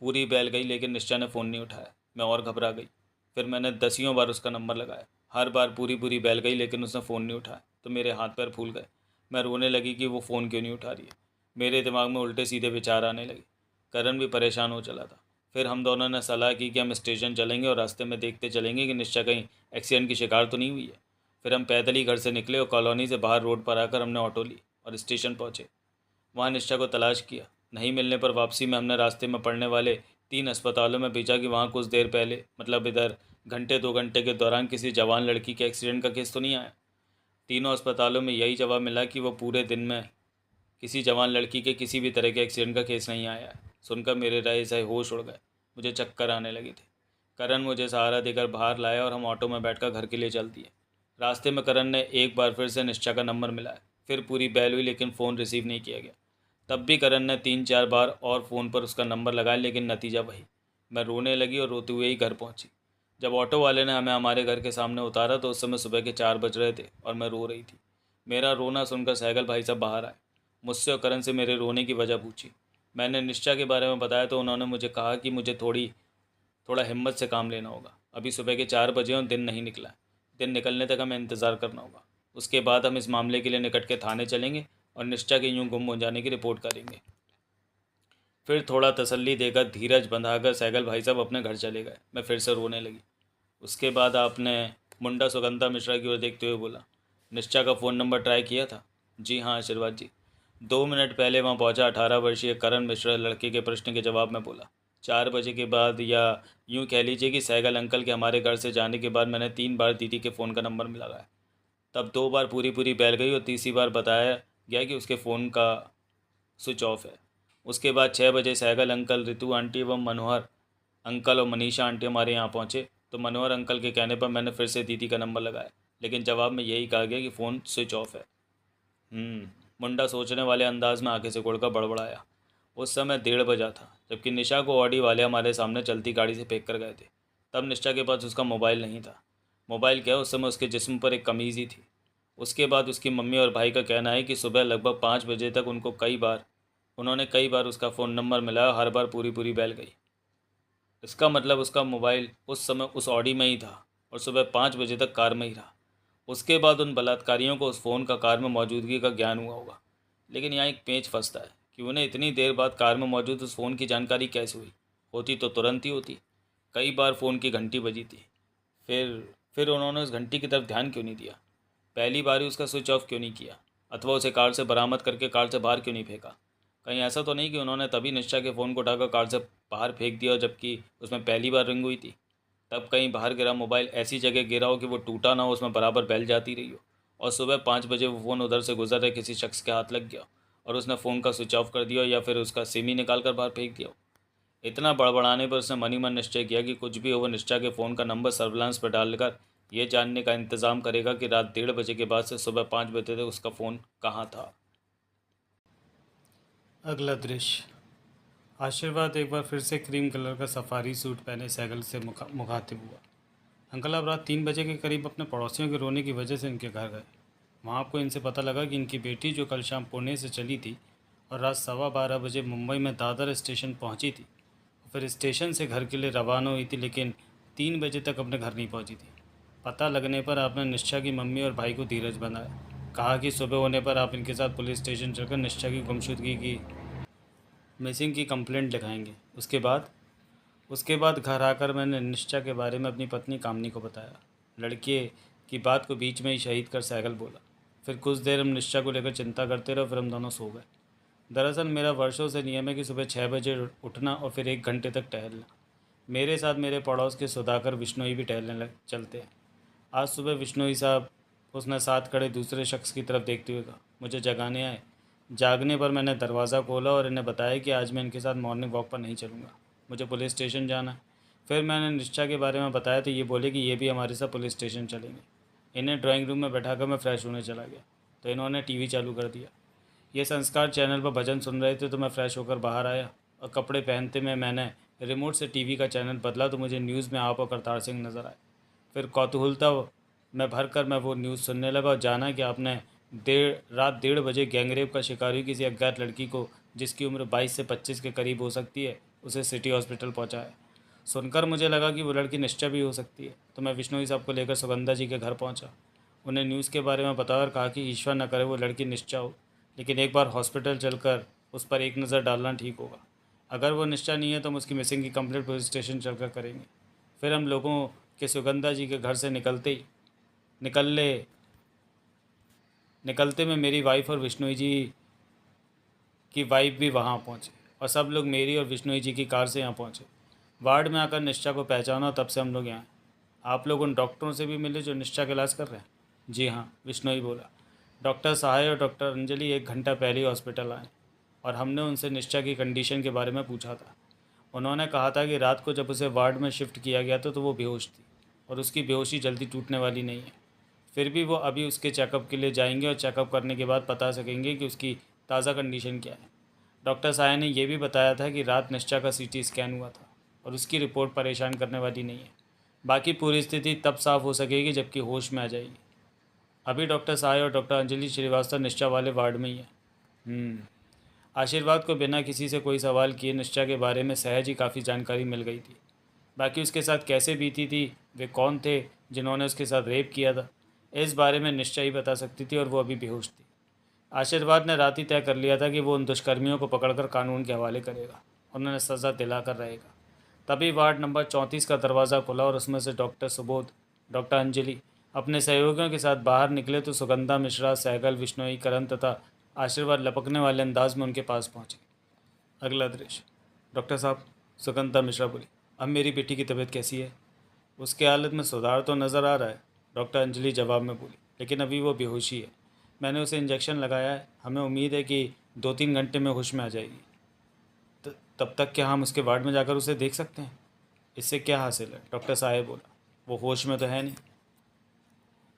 पूरी बैल गई लेकिन निश्चय ने फ़ोन नहीं उठाया। मैं और घबरा गई। फिर मैंने दसियों बार उसका नंबर लगाया। हर बार पूरी पूरी बैल गई लेकिन उसने फ़ोन नहीं उठाया तो मेरे हाथ पैर फूल गए। मैं रोने लगी कि वो फ़ोन क्यों नहीं उठा रही है। मेरे दिमाग में उल्टे सीधे विचार आने लगे। करण भी परेशान हो चला था। फिर हम दोनों ने सलाह की कि हम स्टेशन चलेंगे और रास्ते में देखते चलेंगे कि निश्चय कहीं एक्सीडेंट की शिकार तो नहीं हुई है। फिर हम पैदल ही घर से निकले और कॉलोनी से बाहर रोड पर आकर हमने ऑटो ली और स्टेशन पहुँचे। वहाँ निश्चय को तलाश किया। नहीं मिलने पर वापसी में हमने रास्ते में पड़ने वाले 3 अस्पतालों में भेजा कि वहाँ कुछ देर पहले, मतलब इधर घंटे 2 घंटे के दौरान किसी जवान लड़की के एक्सीडेंट का केस तो नहीं आया। तीनों अस्पतालों में यही जवाब मिला कि वो पूरे दिन में किसी जवान लड़की के किसी भी तरह के एक्सीडेंट का केस नहीं आया है। सुनकर मेरे रहे सहे होश उड़ गए। मुझे चक्कर आने लगे थे। करण मुझे सहारा देकर बाहर लाया और हम ऑटो में बैठकर घर के लिए चल दिए। रास्ते में करण ने एक बार फिर से निश्चय का नंबर मिलाया। फिर पूरी बैल हुई लेकिन फ़ोन रिसीव नहीं किया गया। तब भी करण ने 3-4 बार और फ़ोन पर उसका नंबर लगाया लेकिन नतीजा वही। मैं रोने लगी और रोते हुए ही घर पहुंची। जब ऑटो वाले ने हमें हमारे घर के सामने उतारा तो उस समय सुबह के 4 बज रहे थे और मैं रो रही थी। मेरा रोना सुनकर सहगल भाई साहब बाहर आए। मुझसे और करण से मेरे रोने की वजह पूछी। मैंने निश्चय के बारे में बताया तो उन्होंने मुझे कहा कि मुझे थोड़ा हिम्मत से काम लेना होगा। अभी सुबह के 4 बजे और दिन नहीं निकला है। दिन निकलने तक हमें इंतज़ार करना होगा। उसके बाद हम इस मामले के लिए निकट के थाने चलेंगे और निश्चय के यूँ गुम हो जाने की रिपोर्ट करेंगे। फिर थोड़ा तसल्ली देकर धीरज बंधाकर सैगल भाई साहब अपने घर चले गए। मैं फिर से रोने लगी। उसके बाद आपने मुंडा सुगंधा मिश्रा की ओर देखते हुए बोला, निश्चा का फ़ोन नंबर ट्राई किया था? जी हाँ आशीर्वाद जी। 2 मिनट पहले वहाँ पहुँचा 18 वर्षीय करण मिश्रा लड़के के प्रश्न के जवाब में बोला। 4 बजे के बाद, या यूँ कह लीजिए कि सैगल अंकल के हमारे घर से जाने के बाद मैंने 3 बार दीदी के फ़ोन का नंबर लगाया। तब 2 बार पूरी पूरी बैल गई और तीसरी बार बताया गया कि उसके फ़ोन का स्विच ऑफ है। उसके बाद 6 बजे सैगल अंकल, रितु आंटी एवं मनोहर अंकल और मनीषा आंटी हमारे यहाँ पहुँचे। तो मनोहर अंकल के कहने पर मैंने फिर से दीदी का नंबर लगाया, लेकिन जवाब में यही कहा गया कि फ़ोन स्विच ऑफ है। मुंडा सोचने वाले अंदाज में आंखें सिकोड़कर बड़बड़ाया। उस समय 1:30 बजा था, जबकि निशा को ऑडी वाले हमारे सामने चलती गाड़ी से फेंक कर गए थे। तब निशा के पास उसका मोबाइल नहीं था। मोबाइल क्या, उस समय उसके जिस्म पर एक कमीज़ ही थी। उसके बाद उसकी मम्मी और भाई का कहना है कि सुबह लगभग 5 बजे तक उन्होंने कई बार उसका फ़ोन नंबर मिलाया, हर बार पूरी पूरी बैल गई। इसका मतलब उसका मोबाइल उस समय उस ऑडी में ही था और सुबह 5 बजे तक कार में ही रहा। उसके बाद उन बलात्कारियों को उस फ़ोन का कार में मौजूदगी का ज्ञान हुआ होगा। लेकिन यहाँ एक पेंच फंसता है कि उन्हें इतनी देर बाद कार में मौजूद उस फ़ोन की जानकारी कैसे हुई? होती तो तुरंत ही होती। कई बार फ़ोन की घंटी बजी थी। फिर उन्होंने उस घंटी की तरफ ध्यान क्यों नहीं दिया? पहली बार ही उसका स्विच ऑफ क्यों नहीं किया? अथवा उसे कार से बरामद करके कार से बाहर क्यों नहीं फेंका? कहीं ऐसा तो नहीं कि उन्होंने तभी निश्चा के फ़ोन को उठाकर कार से बाहर फेंक दिया, जबकि उसमें पहली बार रिंग हुई थी? तब कहीं बाहर गिरा मोबाइल ऐसी जगह गिरा हो कि वो टूटा ना हो, उसमें बराबर बैल जाती रही हो, और सुबह 5 बजे वो फ़ोन उधर से गुजर रहे किसी शख्स के हाथ लग गया और उसने फ़ोन का स्विच ऑफ कर दिया, या फिर उसका सिम ही निकाल कर बाहर फेंक दिया हो। इतना बड़बड़ाने पर उसने मन ही मन निश्चय किया कि कुछ भी हो, वो निश्चा के फ़ोन का नंबर सर्विलांस पर डालकर ये जानने का इंतज़ाम करेगा कि रात 1:30 बजे के बाद से सुबह 5 बजे तक उसका फ़ोन कहाँ था। अगला दृश्य। आशीर्वाद एक बार फिर से क्रीम कलर का सफारी सूट पहने सैगल से मुखातिब हुआ। अंकल, आप रात 3 बजे के करीब अपने पड़ोसियों के रोने की वजह से इनके घर गए। वहाँ आपको इनसे पता लगा कि इनकी बेटी, जो कल शाम पुणे से चली थी और रात 12:15 बजे मुंबई में दादर स्टेशन पहुँची थी, फिर स्टेशन से घर के लिए रवाना हुई थी, लेकिन 3 बजे तक अपने घर नहीं पहुँची थी। पता लगने पर आपने निश्चा की मम्मी और भाई को धीरज बनाया। कहा कि सुबह होने पर आप इनके साथ पुलिस स्टेशन चलकर निश्चा की गुमशुदगी की मिसिंग की कंप्लेंट लिखाएंगे। उसके बाद घर आकर मैंने निश्चा के बारे में अपनी पत्नी कामनी को बताया। लड़के की बात को बीच में ही शहीद कर सैगल बोला। फिर कुछ देर हम निश्चा को लेकर चिंता करते रहे, फिर हम दोनों सो गए। दरअसल मेरा वर्षों से नियम है कि सुबह 6 बजे उठना और फिर 1 घंटे तक टहलना। मेरे साथ मेरे पड़ोस के सुधाकर विश्नोई भी टहलने लग चलते हैं। आज सुबह विश्नोई साहब, उसने साथ खड़े दूसरे शख्स की तरफ देखते हुए कहा, मुझे जगाने आए। जागने पर मैंने दरवाज़ा खोला और इन्हें बताया कि आज मैं इनके साथ मॉर्निंग वॉक पर नहीं चलूँगा, मुझे पुलिस स्टेशन जाना है। फिर मैंने निश्चा के बारे में बताया तो ये बोले कि ये भी हमारे साथ पुलिस स्टेशन चलेंगे। इन्हें ड्राइंग रूम में बैठाकर मैं फ़्रेश होने चला गया तो इन्होंने टीवी चालू कर दिया। ये संस्कार चैनल पर भजन सुन रहे थे तो मैं फ़्रेश होकर बाहर आया और कपड़े पहनते में मैंने रिमोट से टीवी का चैनल बदला तो मुझे न्यूज़ में आप और करतार सिंह नज़र आए। फिर कौतूहलता मैं वो न्यूज़ सुनने लगा और जाना कि आपने रात 1:30 बजे गैंगरेप का शिकार हुई किसी अज्ञात लड़की को, जिसकी उम्र 22 से 25 के करीब हो सकती है, उसे सिटी हॉस्पिटल पहुंचाया। सुनकर मुझे लगा कि वो लड़की निश्चय भी हो सकती है, तो मैं विष्णु साहब को लेकर सुगंधा जी के घर पहुंचा। उन्हें न्यूज़ के बारे में बताया और कहा कि ईश्वर न करे वो लड़की निश्चय हो, लेकिन एक बार हॉस्पिटल चलकर उस पर एक नज़र डालना ठीक होगा। अगर वो निश्चय नहीं है तो हम उसकी मिसिंग की कंप्लेंट पुलिस स्टेशन चलकर करेंगे। फिर हम लोगों के सुगंधा जी के घर से निकलते में मेरी वाइफ और विष्णु जी की वाइफ भी वहाँ पहुँचे और सब लोग मेरी और विष्णु जी की कार से यहाँ पहुँचे। वार्ड में आकर निश्चा को पहचाना, तब से हम लोग यहाँ हैं। आप लोग उन डॉक्टरों से भी मिले जो निश्चा का इलाज कर रहे हैं? जी हाँ, विष्णु ही बोला। डॉक्टर सहाय और डॉक्टर अंजलि 1 घंटा पहले ही हॉस्पिटल आए और हमने उनसे निश्चा की कंडीशन के बारे में पूछा था। उन्होंने कहा था कि रात को जब उसे वार्ड में शिफ्ट किया गया था तो वो बेहोश थी और उसकी बेहोशी जल्दी टूटने वाली नहीं है। फिर भी वो अभी उसके चेकअप के लिए जाएंगे और चेकअप करने के बाद बता सकेंगे कि उसकी ताज़ा कंडीशन क्या है। डॉक्टर साया ने यह भी बताया था कि रात निश्चा का सीटी स्कैन हुआ था और उसकी रिपोर्ट परेशान करने वाली नहीं है। बाकी पूरी स्थिति तब साफ़ हो सकेगी जबकि होश में आ जाएगी। अभी डॉक्टर साया और डॉक्टर अंजलि श्रीवास्तव निश्चा वाले वार्ड में ही है। आशीर्वाद को बिना किसी से कोई सवाल किए निश्चा के बारे में सहज ही काफ़ी जानकारी मिल गई थी। बाकी उसके साथ कैसे बीती थी, वे कौन थे जिन्होंने उसके साथ रेप किया था, इस बारे में निश्चय ही बता सकती थी और वो अभी बेहोश थी। आशीर्वाद ने रात ही तय कर लिया था कि वो उन दुष्कर्मियों को पकड़कर कानून के हवाले करेगा। उन्होंने सज़ा दिलाकर रहेगा। तभी वार्ड नंबर 34 का दरवाज़ा खुला और उसमें से डॉक्टर सुबोध, डॉक्टर अंजलि अपने सहयोगियों के साथ बाहर निकले तो सुगंधा मिश्रा, सहगल, विश्नोई, करण तथा आशीर्वाद लपकने वाले अंदाज में उनके पास पहुंचे। अगला दृश्य। डॉक्टर साहब, सुगंधा मिश्रा बोली, अब मेरी बेटी की तबीयत कैसी है? उसकी हालत में सुधार तो नज़र आ रहा है, डॉक्टर अंजलि जवाब में बोली, लेकिन अभी वो बेहोशी है। मैंने उसे इंजेक्शन लगाया है, हमें उम्मीद है कि 2-3 घंटे में होश में आ जाएगी। तब तक क्या हम उसके वार्ड में जाकर उसे देख सकते हैं? इससे क्या हासिल है? डॉक्टर साहब बोला, वो होश में तो है नहीं।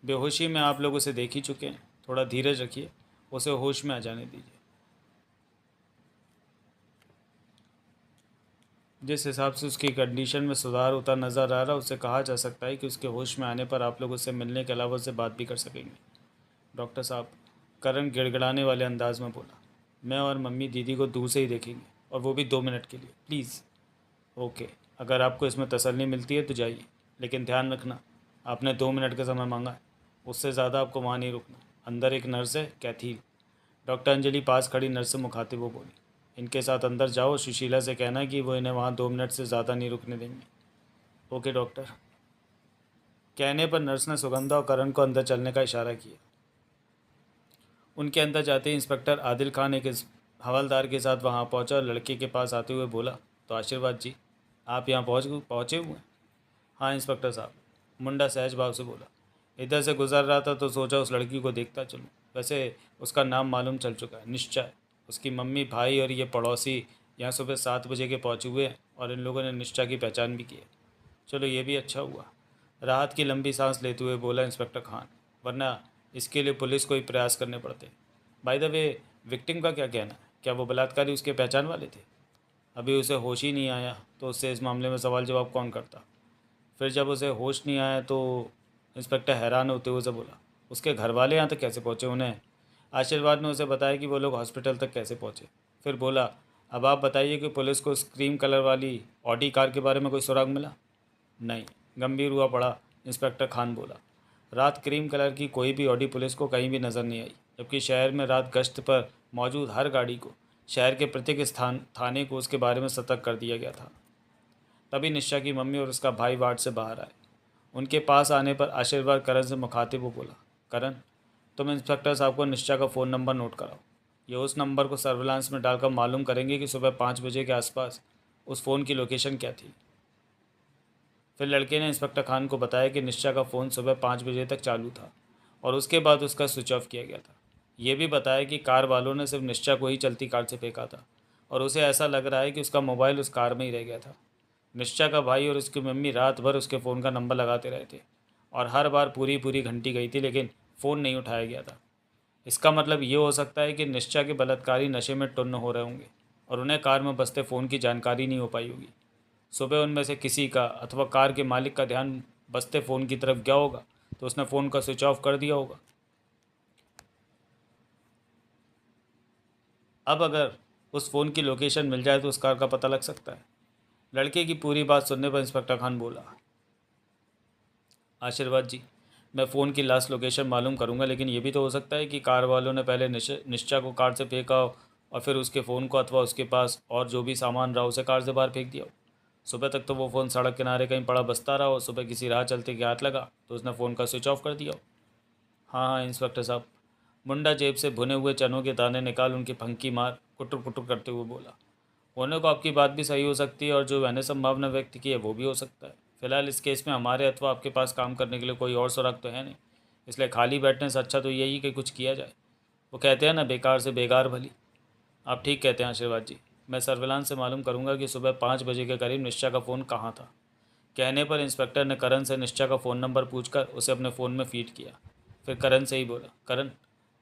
बेहोशी में आप लोग उसे देख ही चुके हैं, थोड़ा धीरज रखिए, उसे होश में आ जाने दीजिए। जिस हिसाब से उसकी कंडीशन में सुधार होता नज़र आ रहा है, उससे कहा जा सकता है कि उसके होश में आने पर आप लोग उससे मिलने के अलावा उससे बात भी कर सकेंगे। डॉक्टर साहब, करण गिड़गिड़ाने वाले अंदाज में बोला, मैं और मम्मी दीदी को दूर से ही देखेंगे, और वो भी 2 मिनट के लिए, प्लीज़। ओके, अगर आपको इसमें तसल्ली मिलती है तो जाइए, लेकिन ध्यान रखना, आपने 2 मिनट का समय मांगा है, उससे ज़्यादा आपको वहाँ नहीं रुकना। अंदर एक नर्स है, कैथी। डॉक्टर अंजलि पास खड़ी नर्स से मुखातिब वो बोली, इनके साथ अंदर जाओ, सुशीला से कहना कि वो इन्हें वहाँ 2 मिनट से ज़्यादा नहीं रुकने देंगे। Okay doctor. कहने पर नर्स ने सुगंधा और करण को अंदर चलने का इशारा किया। उनके अंदर जाते ही इंस्पेक्टर आदिल खान एक हवलदार के साथ वहाँ पहुँचा और लड़के के पास आते हुए बोला, तो आशीर्वाद जी, आप यहाँ पहुँचे हुए हैं? हाँ इंस्पेक्टर साहब, मुंडा सहज भाव से बोला। इधर से गुजर रहा था तो सोचा उस लड़की को देखता चलूँ। वैसे उसका नाम मालूम चल चुका है, निश्चय। उसकी मम्मी, भाई और ये पड़ोसी यहाँ सुबह 7 बजे के पहुँचे हुए हैं और इन लोगों ने निश्चा की पहचान भी की है। चलो ये भी अच्छा हुआ, राहत की लंबी सांस लेते हुए बोला इंस्पेक्टर खान, वरना इसके लिए पुलिस को ही प्रयास करने पड़ते। बाय द वे, विक्टिम का क्या कहना है? क्या वो बलात्कारी उसके पहचान वाले थे? अभी उसे होश ही नहीं आया तो उससे इस मामले में सवाल जवाब कौन करता? फिर जब उसे होश नहीं आया तो इंस्पेक्टर हैरान होते हुए उसे बोला, उसके घर वाले यहाँ तक कैसे पहुँचे? उन्हें आशीर्वाद ने उसे बताया कि वो लोग हॉस्पिटल तक कैसे पहुँचे। फिर बोला, अब आप बताइए कि पुलिस को उस क्रीम कलर वाली ऑडी कार के बारे में कोई सुराग मिला? नहीं, गंभीर हुआ पड़ा इंस्पेक्टर खान बोला, रात क्रीम कलर की कोई भी ऑडी पुलिस को कहीं भी नज़र नहीं आई, जबकि शहर में रात गश्त पर मौजूद हर गाड़ी को, शहर के प्रत्येक थाने को उसके बारे में सतर्क कर दिया गया था। तभी निशा की मम्मी और उसका भाई वार्ड से बाहर आए। उनके पास आने पर आशीर्वाद करण से मुखातिब वो बोला, करण, तुम इंस्पेक्टर साहब को निश्चा का फ़ोन नंबर नोट कराओ। ये उस नंबर को सर्विलांस में डालकर मालूम करेंगे कि सुबह 5 बजे के आसपास उस फ़ोन की लोकेशन क्या थी। फिर लड़के ने इंस्पेक्टर खान को बताया कि निश्चा का फ़ोन सुबह 5 बजे तक चालू था और उसके बाद उसका स्विच ऑफ किया गया था। ये भी बताया कि कार वालों ने सिर्फ निश्चा को ही चलती कार से फेंका था और उसे ऐसा लग रहा है कि उसका मोबाइल उस कार में ही रह गया था। निश्चा का भाई और उसकी मम्मी रात भर उसके फ़ोन का नंबर लगाते रहे थे और हर बार पूरी पूरी घंटी गई थी, लेकिन फ़ोन नहीं उठाया गया था। इसका मतलब ये हो सकता है कि निश्चा के बलात्कारी नशे में टुन्न हो रहे होंगे और उन्हें कार में बसते फ़ोन की जानकारी नहीं हो पाई होगी। सुबह उनमें से किसी का अथवा कार के मालिक का ध्यान बसते फ़ोन की तरफ गया होगा तो उसने फ़ोन का स्विच ऑफ कर दिया होगा। अब अगर उस फ़ोन की लोकेशन मिल जाए तो उस कार का पता लग सकता है। लड़के की पूरी बात सुनने पर इंस्पेक्टर खान बोला, आशीर्वाद जी, मैं फ़ोन की लास्ट लोकेशन मालूम करूंगा, लेकिन ये भी तो हो सकता है कि कार वालों ने पहले निश्चा को कार से फेंका हो और फिर उसके फ़ोन को अथवा उसके पास और जो भी सामान रहा उसे कार से बाहर फेंक दिया हो। सुबह तक तो वो फ़ोन सड़क किनारे कहीं पड़ा बसता रहा हो, सुबह किसी राह चलते के हाथ लगा तो उसने फ़ोन का स्विच ऑफ कर दिया हो। हाँ हाँ इंस्पेक्टर साहब। मुंडा जेब से भुने हुए चनों के दाने निकाल उनकी फंकी मार कुटर कुटर करते हुए बोला, होने को आपकी बात भी सही हो सकती है और जो मैंने संभावना व्यक्त की है वो भी हो सकता है। फिलहाल इस केस में हमारे अथवा आपके पास काम करने के लिए कोई और सुराग तो है नहीं, इसलिए खाली बैठने से अच्छा तो यही कि कुछ किया जाए। वो कहते हैं ना, बेकार से बेकार भली। आप ठीक कहते हैं आशीर्वाद जी, मैं सर्विलांस से मालूम करूंगा कि सुबह 5 बजे के करीब निश्चा का फ़ोन कहाँ था। कहने पर इंस्पेक्टर ने करण से निश्चा का फ़ोन नंबर पूछकर उसे अपने फ़ोन में फीड किया। फिर करण से ही बोला, करण,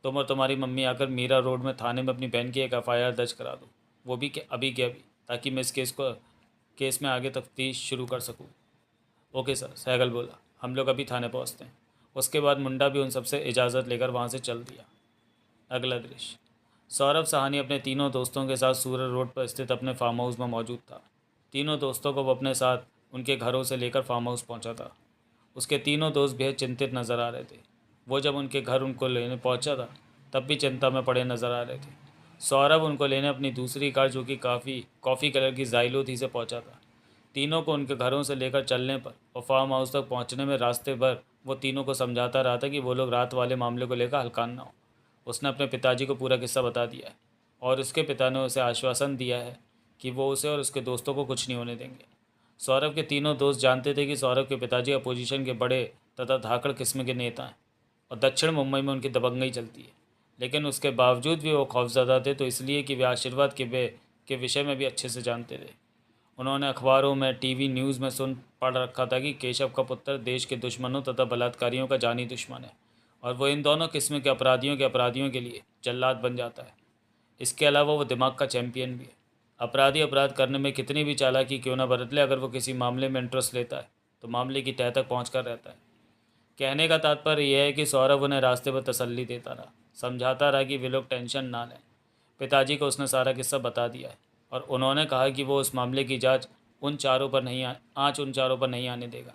तुम और तुम्हारी मम्मी आकर मीरा रोड में थाने में अपनी बहन की एक FIR दर्ज करा दो, वो भी अभी के अभी, ताकि मैं इस केस में आगे तफ्तीश शुरू कर सकूँ। ओके सर, सहगल बोला, हम लोग अभी थाने पहुँचते हैं। उसके बाद मुंडा भी उन सबसे इजाज़त लेकर वहाँ से चल दिया। अगला दृश्य। सौरभ साहनी अपने तीनों दोस्तों के साथ सूरज रोड पर स्थित अपने फार्म हाउस में मौजूद था। तीनों दोस्तों को वो अपने साथ उनके घरों से लेकर फार्म हाउस पहुंचा था। उसके तीनों दोस्त बेहद चिंतित नज़र आ रहे थे। वो जब उनके घर उनको लेने पहुंचा था तब भी चिंता में पड़े नज़र आ रहे थे। सौरभ उनको लेने अपनी दूसरी कार, जो कि कॉफ़ी कलर की ज़ाइलो थी, से पहुंचा था। तीनों को उनके घरों से लेकर चलने पर और फार्म हाउस तक पहुंचने में रास्ते भर वो तीनों को समझाता रहा था कि वो लोग रात वाले मामले को लेकर हल्का ना हो। उसने अपने पिताजी को पूरा किस्सा बता दिया है और उसके पिता ने उसे आश्वासन दिया है कि वो उसे और उसके दोस्तों को कुछ नहीं होने देंगे। सौरभ के तीनों दोस्त जानते थे कि सौरभ के पिताजी अपोजिशन के बड़े तथा धाकड़ किस्म के नेता हैं और दक्षिण मुंबई में उनकी दबंगई चलती है, लेकिन उसके बावजूद भी वो खौफज़दा थे, तो इसलिए कि वे आशीर्वाद के विषय में भी अच्छे से जानते थे। उन्होंने अखबारों में, टीवी न्यूज़ में सुन पढ़ रखा था कि केशव का पुत्र देश के दुश्मनों तथा बलात्कारियों का जानी दुश्मन है और वो इन दोनों किस्म के अपराधियों के लिए जल्लाद बन जाता है। इसके अलावा वो दिमाग का चैंपियन भी है। अपराधी अपराध करने में कितनी भी चालाकी क्यों न बरत ले, अगर वो किसी मामले में इंटरेस्ट लेता है तो मामले की तह तक पहुँच कर रहता है। कहने का तात्पर्य यह है कि सौरभ उन्हें रास्ते पर तसल्ली देता रहा, समझाता रहा कि वे लोग टेंशन ना लें। पिताजी को उसने सारा किस्सा बता दिया है और उन्होंने कहा कि वो उस मामले की आँच उन चारों पर नहीं आने देगा।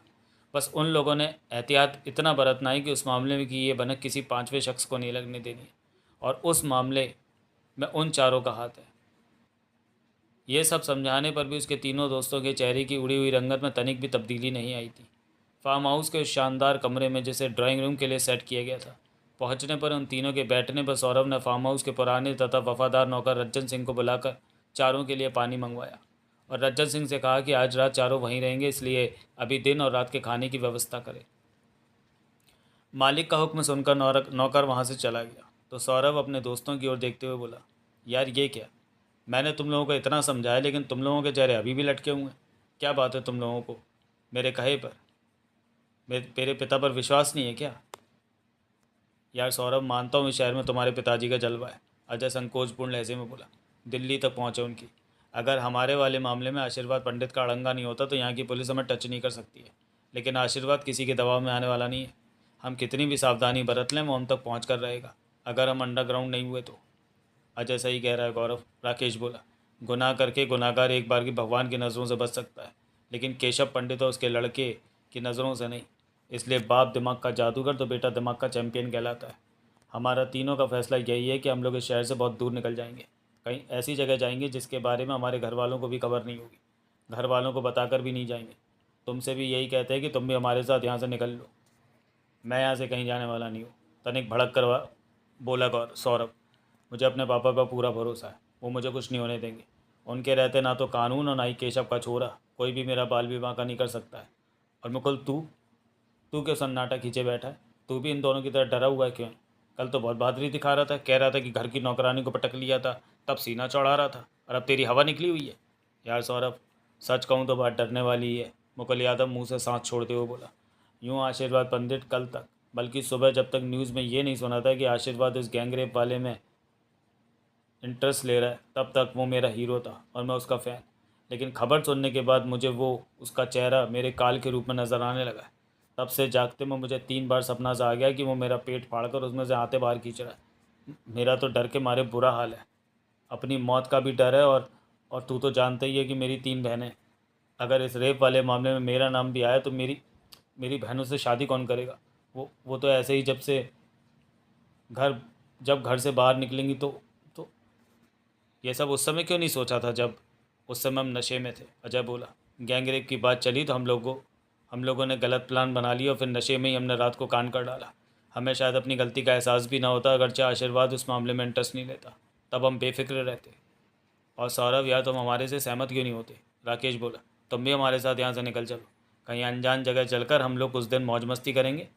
बस उन लोगों ने एहतियात इतना बरतना है कि उस मामले में की ये भनक किसी पाँचवें शख्स को नहीं लगने देनी है और उस मामले में उन चारों का हाथ है। ये सब समझाने पर भी उसके तीनों दोस्तों के चेहरे की उड़ी हुई रंगत में तनिक भी तब्दीली नहीं आई थी। फार्म हाउस के उस शानदार कमरे में, जिसे ड्राइंग रूम के लिए सेट किया गया था, पहुंचने पर उन तीनों के बैठने पर सौरभ ने फार्म हाउस के पुराने तथा वफादार नौकर रज्जन सिंह को बुलाकर चारों के लिए पानी मंगवाया और रज्जन सिंह से कहा कि आज रात चारों वहीं रहेंगे, इसलिए अभी दिन और रात के खाने की व्यवस्था करें। मालिक का हुक्म सुनकर नौकर वहाँ से चला गया तो सौरभ अपने दोस्तों की ओर देखते हुए बोला, यार ये क्या, मैंने तुम लोगों को इतना समझाया लेकिन तुम लोगों के चेहरे अभी भी लटके हुए हैं। क्या बात है, तुम लोगों को मेरे कहे पर, मेरे पिता पर विश्वास नहीं है क्या? यार सौरभ, मानता हूँ इस शहर में तुम्हारे पिताजी का जलवा है, अजय संकोचपूर्ण लहजे में बोला। दिल्ली तक पहुँचे उनकी। अगर हमारे वाले मामले में आशीर्वाद पंडित का अड़ंगा नहीं होता तो यहाँ की पुलिस हमें टच नहीं कर सकती है, लेकिन आशीर्वाद किसी के दबाव में आने वाला नहीं है। हम कितनी भी सावधानी बरत लें वो हम तक पहुँच कर रहेगा, अगर हम अंडरग्राउंड नहीं हुए तो। अजय सही कह रहा है गौरव, राकेश बोला। गुनाह करके गुनाहगार एक बार की भगवान की नज़रों से बच सकता है, लेकिन केशव पंडित और उसके लड़के की नज़रों से नहीं। इसलिए बाप दिमाग का जादूगर तो बेटा दिमाग का चैंपियन कहलाता है। हमारा तीनों का फैसला यही है कि हम लोग इस शहर से बहुत दूर निकल जाएंगे, कहीं ऐसी जगह जाएंगे जिसके बारे में हमारे घर वालों को भी खबर नहीं होगी, घर वालों को बताकर भी नहीं जाएंगे। तुमसे भी यही कहते हैं कि तुम भी हमारे साथ यहाँ से निकल लो। मैं यहाँ से कहीं जाने वाला नहीं हूँ, तनिक भड़क कर बोला सौरभ। मुझे अपने पापा पर पूरा भरोसा है, वो मुझे कुछ नहीं होने देंगे। उनके रहते ना तो कानून और ना ही केशव का छोरा कोई भी मेरा बाल विवाह का नहीं कर सकता है। और मुकुल, तू तू क्यों सन्नाटा खींचे बैठा है? तू भी इन दोनों की तरह डरा हुआ है क्यों? कल तो बहुत बहादुरी दिखा रहा था, कह रहा था कि घर की नौकरानी को पटक लिया था, तब सीना चढ़ा रहा था, और अब तेरी हवा निकली हुई है। यार सौरभ, सच कहूँ तो बात डरने वाली ही है, मुकुल यादव मुंह से सांस छोड़ते हुए बोला। यूँ आशीर्वाद पंडित कल तक, बल्कि सुबह जब तक न्यूज़ में ये नहीं सुना था कि आशीर्वाद इस गैंगरेप वाले में इंटरेस्ट ले रहा है, तब तक वो मेरा हीरो था और मैं उसका फ़ैन। लेकिन खबर सुनने के बाद मुझे वो उसका चेहरा मेरे काल के रूप में नज़र आने लगा है। तब से जागते में मुझे 3 बार सपना सा आ गया कि वो मेरा पेट फाड़कर उसमें से आते बाहर खींच रहा है। मेरा तो डर के मारे बुरा हाल है, अपनी मौत का भी डर है, और तू तो जानता ही है कि मेरी 3 बहनें। अगर इस रेप वाले मामले में मेरा नाम भी आया तो मेरी मेरी बहनों से शादी कौन करेगा? वो तो ऐसे ही घर जब घर से बाहर निकलेंगी तो ये सब उस समय क्यों नहीं सोचा था, जब उस समय हम नशे में थे? अजय बोला। गैंगरेप की बात चली तो हम लोगों ने गलत प्लान बना लिया और फिर नशे में ही हमने रात को कान कर डाला। हमें शायद अपनी गलती का एहसास भी ना होता, अगरचे आशीर्वाद उस मामले में इंटरेस्ट नहीं लेता, तब हम बेफिक्र रहते। और सौरभ यार, तुम हमारे से सहमत क्यों नहीं होते? राकेश बोला। तुम भी हमारे साथ यहाँ से निकल चलो, कहीं अनजान जगह चलकर हम लोग कुछ दिन मौज मस्ती करेंगे।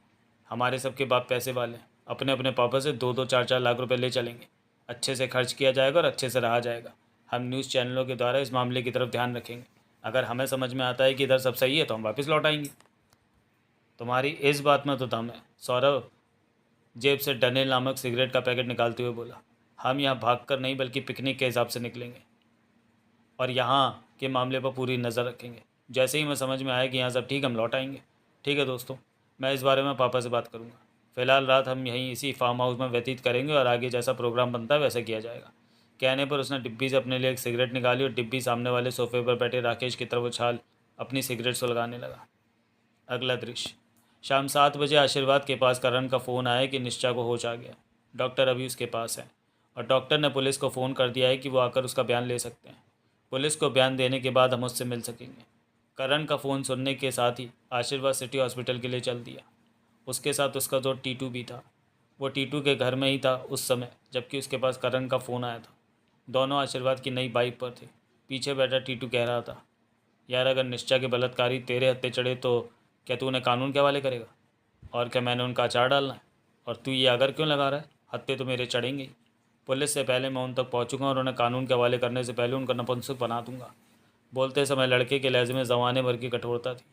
हमारे सबके बाप पैसे वाले हैं, अपने अपने पापा से 2-2, 4-4 लाख रुपए ले चलेंगे। अच्छे से खर्च किया जाएगा और अच्छे से रहा जाएगा। हम न्यूज़ चैनलों के द्वारा इस मामले की तरफ ध्यान रखेंगे। अगर हमें समझ में आता है कि इधर सब सही है तो हम वापस लौट आएंगे। तुम्हारी इस बात में तो दम है, सौरभ जेब से डनेल नामक सिगरेट का पैकेट निकालते हुए बोला। हम यहाँ भाग कर नहीं बल्कि पिकनिक के हिसाब से निकलेंगे और यहाँ के मामले पर पूरी नज़र रखेंगे। जैसे ही मैं समझ में आया कि यहाँ सब ठीक, हम लौट आएंगे। ठीक है दोस्तों, मैं इस बारे में पापा से बात करूँगा। फ़िलहाल रात हम यहीं इसी फार्म हाउस में व्यतीत करेंगे और आगे जैसा प्रोग्राम बनता है वैसा किया जाएगा। कहने पर उसने डिब्बी से अपने लिए एक सिगरेट निकाली और डिब्बी सामने वाले सोफे पर बैठे राकेश की तरफ उछाल अपनी सिगरेट सुलगाने लगा। अगला दृश्य। शाम 7 बजे आशीर्वाद के पास करण का फ़ोन आया कि निश्चा को होश आ गया। डॉक्टर अभी उसके पास है और डॉक्टर ने पुलिस को फ़ोन कर दिया है कि वो आकर उसका बयान ले सकते हैं। पुलिस को बयान देने के बाद हम उससे मिल सकेंगे। करण का फ़ोन सुनने के साथ ही आशीर्वाद सिटी हॉस्पिटल के लिए चल दिया। उसके साथ उसका दोस्त टीटू भी था। वो टीटू के घर में ही था उस समय, जबकि उसके पास करण का फ़ोन आया था। दोनों आशीर्वाद की नई बाइक पर थे। पीछे बैठा टीटू कह रहा था, यार अगर निश्चा के बलात्कारी तेरे हत्थे चढ़े तो क्या तू उन्हें कानून के हवाले करेगा? और क्या मैंने उनका अचार डालना है? और तू ये अगर क्यों लगा रहा है? हत्थे तो मेरे चढ़ेंगे ही। पुलिस से पहले मैं उन तक पहुंचूंगा और उन्हें कानून के हवाले करने से पहले उनका नपुंसक बना दूंगा। बोलते समय लड़के के लहजे में ज़माने भर की कठोरता थी।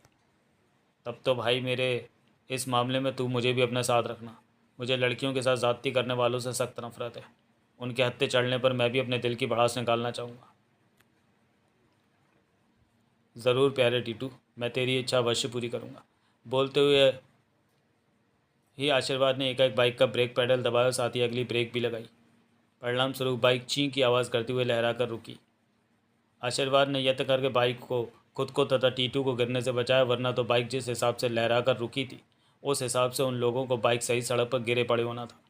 तब तो भाई मेरे, इस मामले में तू मुझे भी अपने साथ रखना। मुझे लड़कियों के साथ ज़्यादती करने वालों से सख्त नफरत है। उनके हत्थे चढ़ने पर मैं भी अपने दिल की भड़ास निकालना चाहूँगा। ज़रूर प्यारे टीटू, मैं तेरी इच्छा अवश्य पूरी करूँगा। बोलते हुए ही आशीर्वाद ने एकाएक बाइक का ब्रेक पैडल दबाया और साथ ही अगली ब्रेक भी लगाई। परिणाम स्वरूप बाइक ची की आवाज़ करते हुए लहरा कर रुकी। आशीर्वाद ने यत्न करके बाइक को, खुद को तथा टीटू को गिरने से बचाया, वरना तो बाइक जिस हिसाब से लहरा कर रुकी थी उस हिसाब से उन लोगों को बाइक सही सड़क पर गिरे पड़े होना था।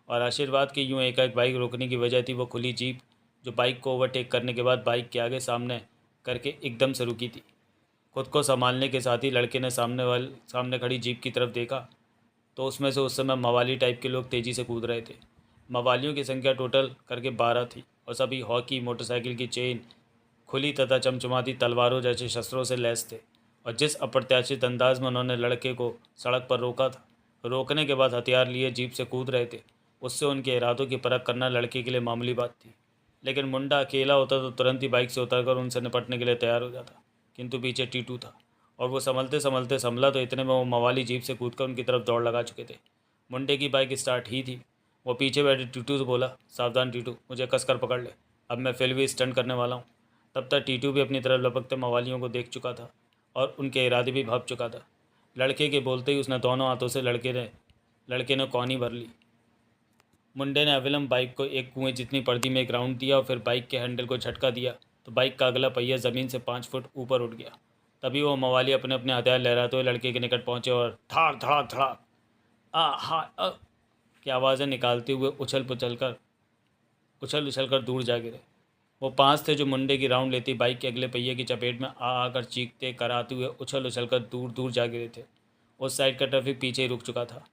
और आशीर्वाद की यूं एकाएक बाइक रोकने की वजह थी वो खुली जीप, जो बाइक को ओवरटेक करने के बाद बाइक के आगे सामने करके एकदम से रुकी थी। खुद को संभालने के साथ ही लड़के ने सामने खड़ी जीप की तरफ देखा तो उसमें से उस समय मवाली टाइप के लोग तेज़ी से कूद रहे थे। मवालियों की संख्या टोटल करके 12 थी और सभी हॉकी, मोटरसाइकिल की चेन, खुली तथा चमचमाती तलवारों जैसे शस्त्रों से लैस थे। और जिस अप्रत्याशित अंदाज में उन्होंने लड़के को सड़क पर रोका था, रोकने के बाद हथियार लिए जीप से कूद रहे थे, उससे उनके इरादों की परख करना लड़के के लिए मामूली बात थी। लेकिन मुंडा अकेला होता तो तुरंत ही बाइक से उतरकर उनसे निपटने के लिए तैयार हो जाता, किंतु पीछे टीटू था और वो संभलते संभलते संभला तो इतने में वो मवाली जीप से कूदकर उनकी तरफ दौड़ लगा चुके थे। मुंडे की बाइक स्टार्ट ही थी। वो पीछे बैठे टीटू से बोला, सावधान टीटू, मुझे कसकर पकड़ ले, अब मैं फिल्मी स्टंट करने वाला हूँ। तब तक टीटू भी अपनी तरफ लपकते मवालियों को देख चुका था और उनके इरादे भी भाप चुका था। लड़के के बोलते ही उसने दोनों हाथों से लड़के ने कौनी भर ली। मुंडे ने अविलंब बाइक को एक कुएं जितनी पर्दी में एक राउंड दिया और फिर बाइक के हैंडल को झटका दिया तो बाइक का अगला पहिया ज़मीन से 5 फुट ऊपर उठ गया। तभी वो मवाली अपने अपने हथियार लहराते हुए लड़के के निकट पहुंचे और धाड़ धड़ाक धड़ाक आ हा अ की आवाज़ें निकालते हुए उछल उछल कर दूर जा गिरे। वो 5 थे जो मुंडे की राउंड लेती बाइक के अगले पहिए की चपेट में आकर चीखते कराते हुए उछल उछल कर दूर दूर जा गिरे थे। उस साइड का ट्रैफिक पीछे ही रुक चुका था।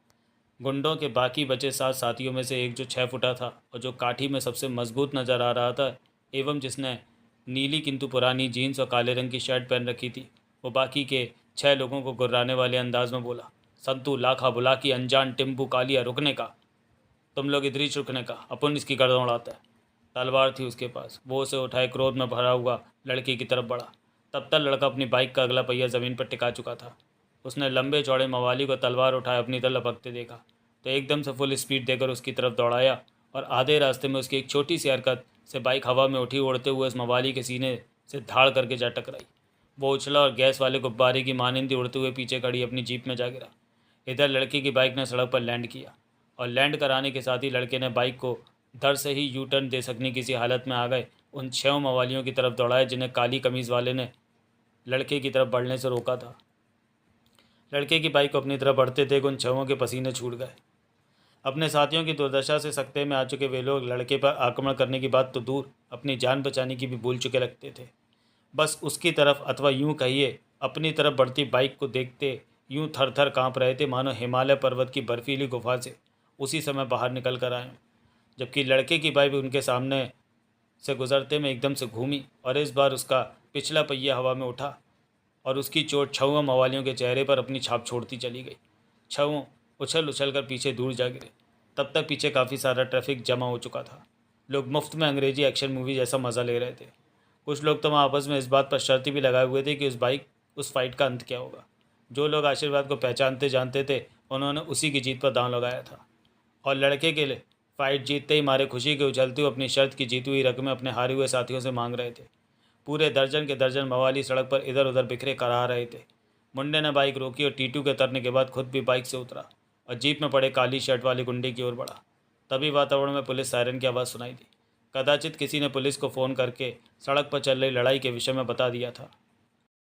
गुंडों के बाकी बचे 7 साथियों में से एक जो 6 फुटा था और जो काठी में सबसे मजबूत नजर आ रहा था एवं जिसने नीली किंतु पुरानी जीन्स और काले रंग की शर्ट पहन रखी थी, वो बाकी के 6 लोगों को गुर्राने वाले अंदाज में बोला, संतू लाखा बुलाकी अनजान टिम्बू कालिया, रुकने का, तुम लोग इधर ही रुकने का, अपन इसकी गर्दन उड़ाता है। तलवार थी उसके पास। वो उसे उठाए क्रोध में भरा हुआ लड़के की तरफ बढ़ा। तब तक लड़का अपनी बाइक का अगला पहिया ज़मीन पर टिका चुका था। उसने लंबे चौड़े मवाली को तलवार उठाए अपनी तरफ लपकते देखा तो एकदम से फुल स्पीड देकर उसकी तरफ दौड़ाया और आधे रास्ते में उसकी एक छोटी सी हरकत से बाइक हवा में उठी, उड़ते हुए उस मवाली के सीने से धाड़ करके जा टकराई। वो उछला और गैस वाले गुब्बारे की मानिंदी उड़ते हुए पीछे खड़ी अपनी जीप में जा गिरा। इधर लड़के की बाइक ने सड़क पर लैंड किया और लैंड कराने के साथ ही लड़के ने बाइक को धड़ से ही यू टर्न दे सकने की किसी हालत में आ गए उन 6 मवालियों की तरफ दौड़ाया जिन्हें काली कमीज़ वाले ने लड़के की तरफ बढ़ने से रोका था। लड़के की बाइक को अपनी तरफ बढ़ते थे उन 6 के पसीने छूट गए। अपने साथियों की दुर्दशा से सकते में आ चुके वे लोग लड़के पर आक्रमण करने की बात तो दूर, अपनी जान बचाने की भी भूल चुके लगते थे। बस उसकी तरफ अथवा यूं कहिए अपनी तरफ बढ़ती बाइक को देखते यूं थर थर काँप रहे थे मानो हिमालय पर्वत की बर्फीली गुफा से उसी समय बाहर निकल कर आए। जबकि लड़के की बाइक उनके सामने से गुजरते में एकदम से घूमी और इस बार उसका पिछला पहिया हवा में उठा और उसकी चोट 6 मवालियों के चेहरे पर अपनी छाप छोड़ती चली गई। 6 उछल उछल कर पीछे दूर जा गिरे। तब तक पीछे काफ़ी सारा ट्रैफिक जमा हो चुका था। लोग मुफ्त में अंग्रेजी एक्शन मूवी जैसा मज़ा ले रहे थे। कुछ लोग तो वहाँ आपस में इस बात पर शर्त भी लगाए हुए थे कि उस फाइट का अंत क्या होगा। जो लोग आशीर्वाद को पहचानते जानते थे उन्होंने उसी की जीत पर दांव लगाया था और लड़के के लिए फाइट जीतते ही मारे खुशी के उछलते हुए अपनी शर्त की जीती हुई रकमें अपने हारे हुए साथियों से मांग रहे थे। पूरे दर्जन के दर्जन मवाली सड़क पर इधर उधर बिखरे करा रहे थे। मुंडे ने बाइक रोकी और टीटू के तरने के बाद खुद भी बाइक से उतरा और जीप में पड़े काली शर्ट वाले गुंडे की ओर बढ़ा। तभी वातावरण में पुलिस सायरन की आवाज़ सुनाई दी। कदाचित किसी ने पुलिस को फ़ोन करके सड़क पर चल रही लड़ाई के विषय में बता दिया था।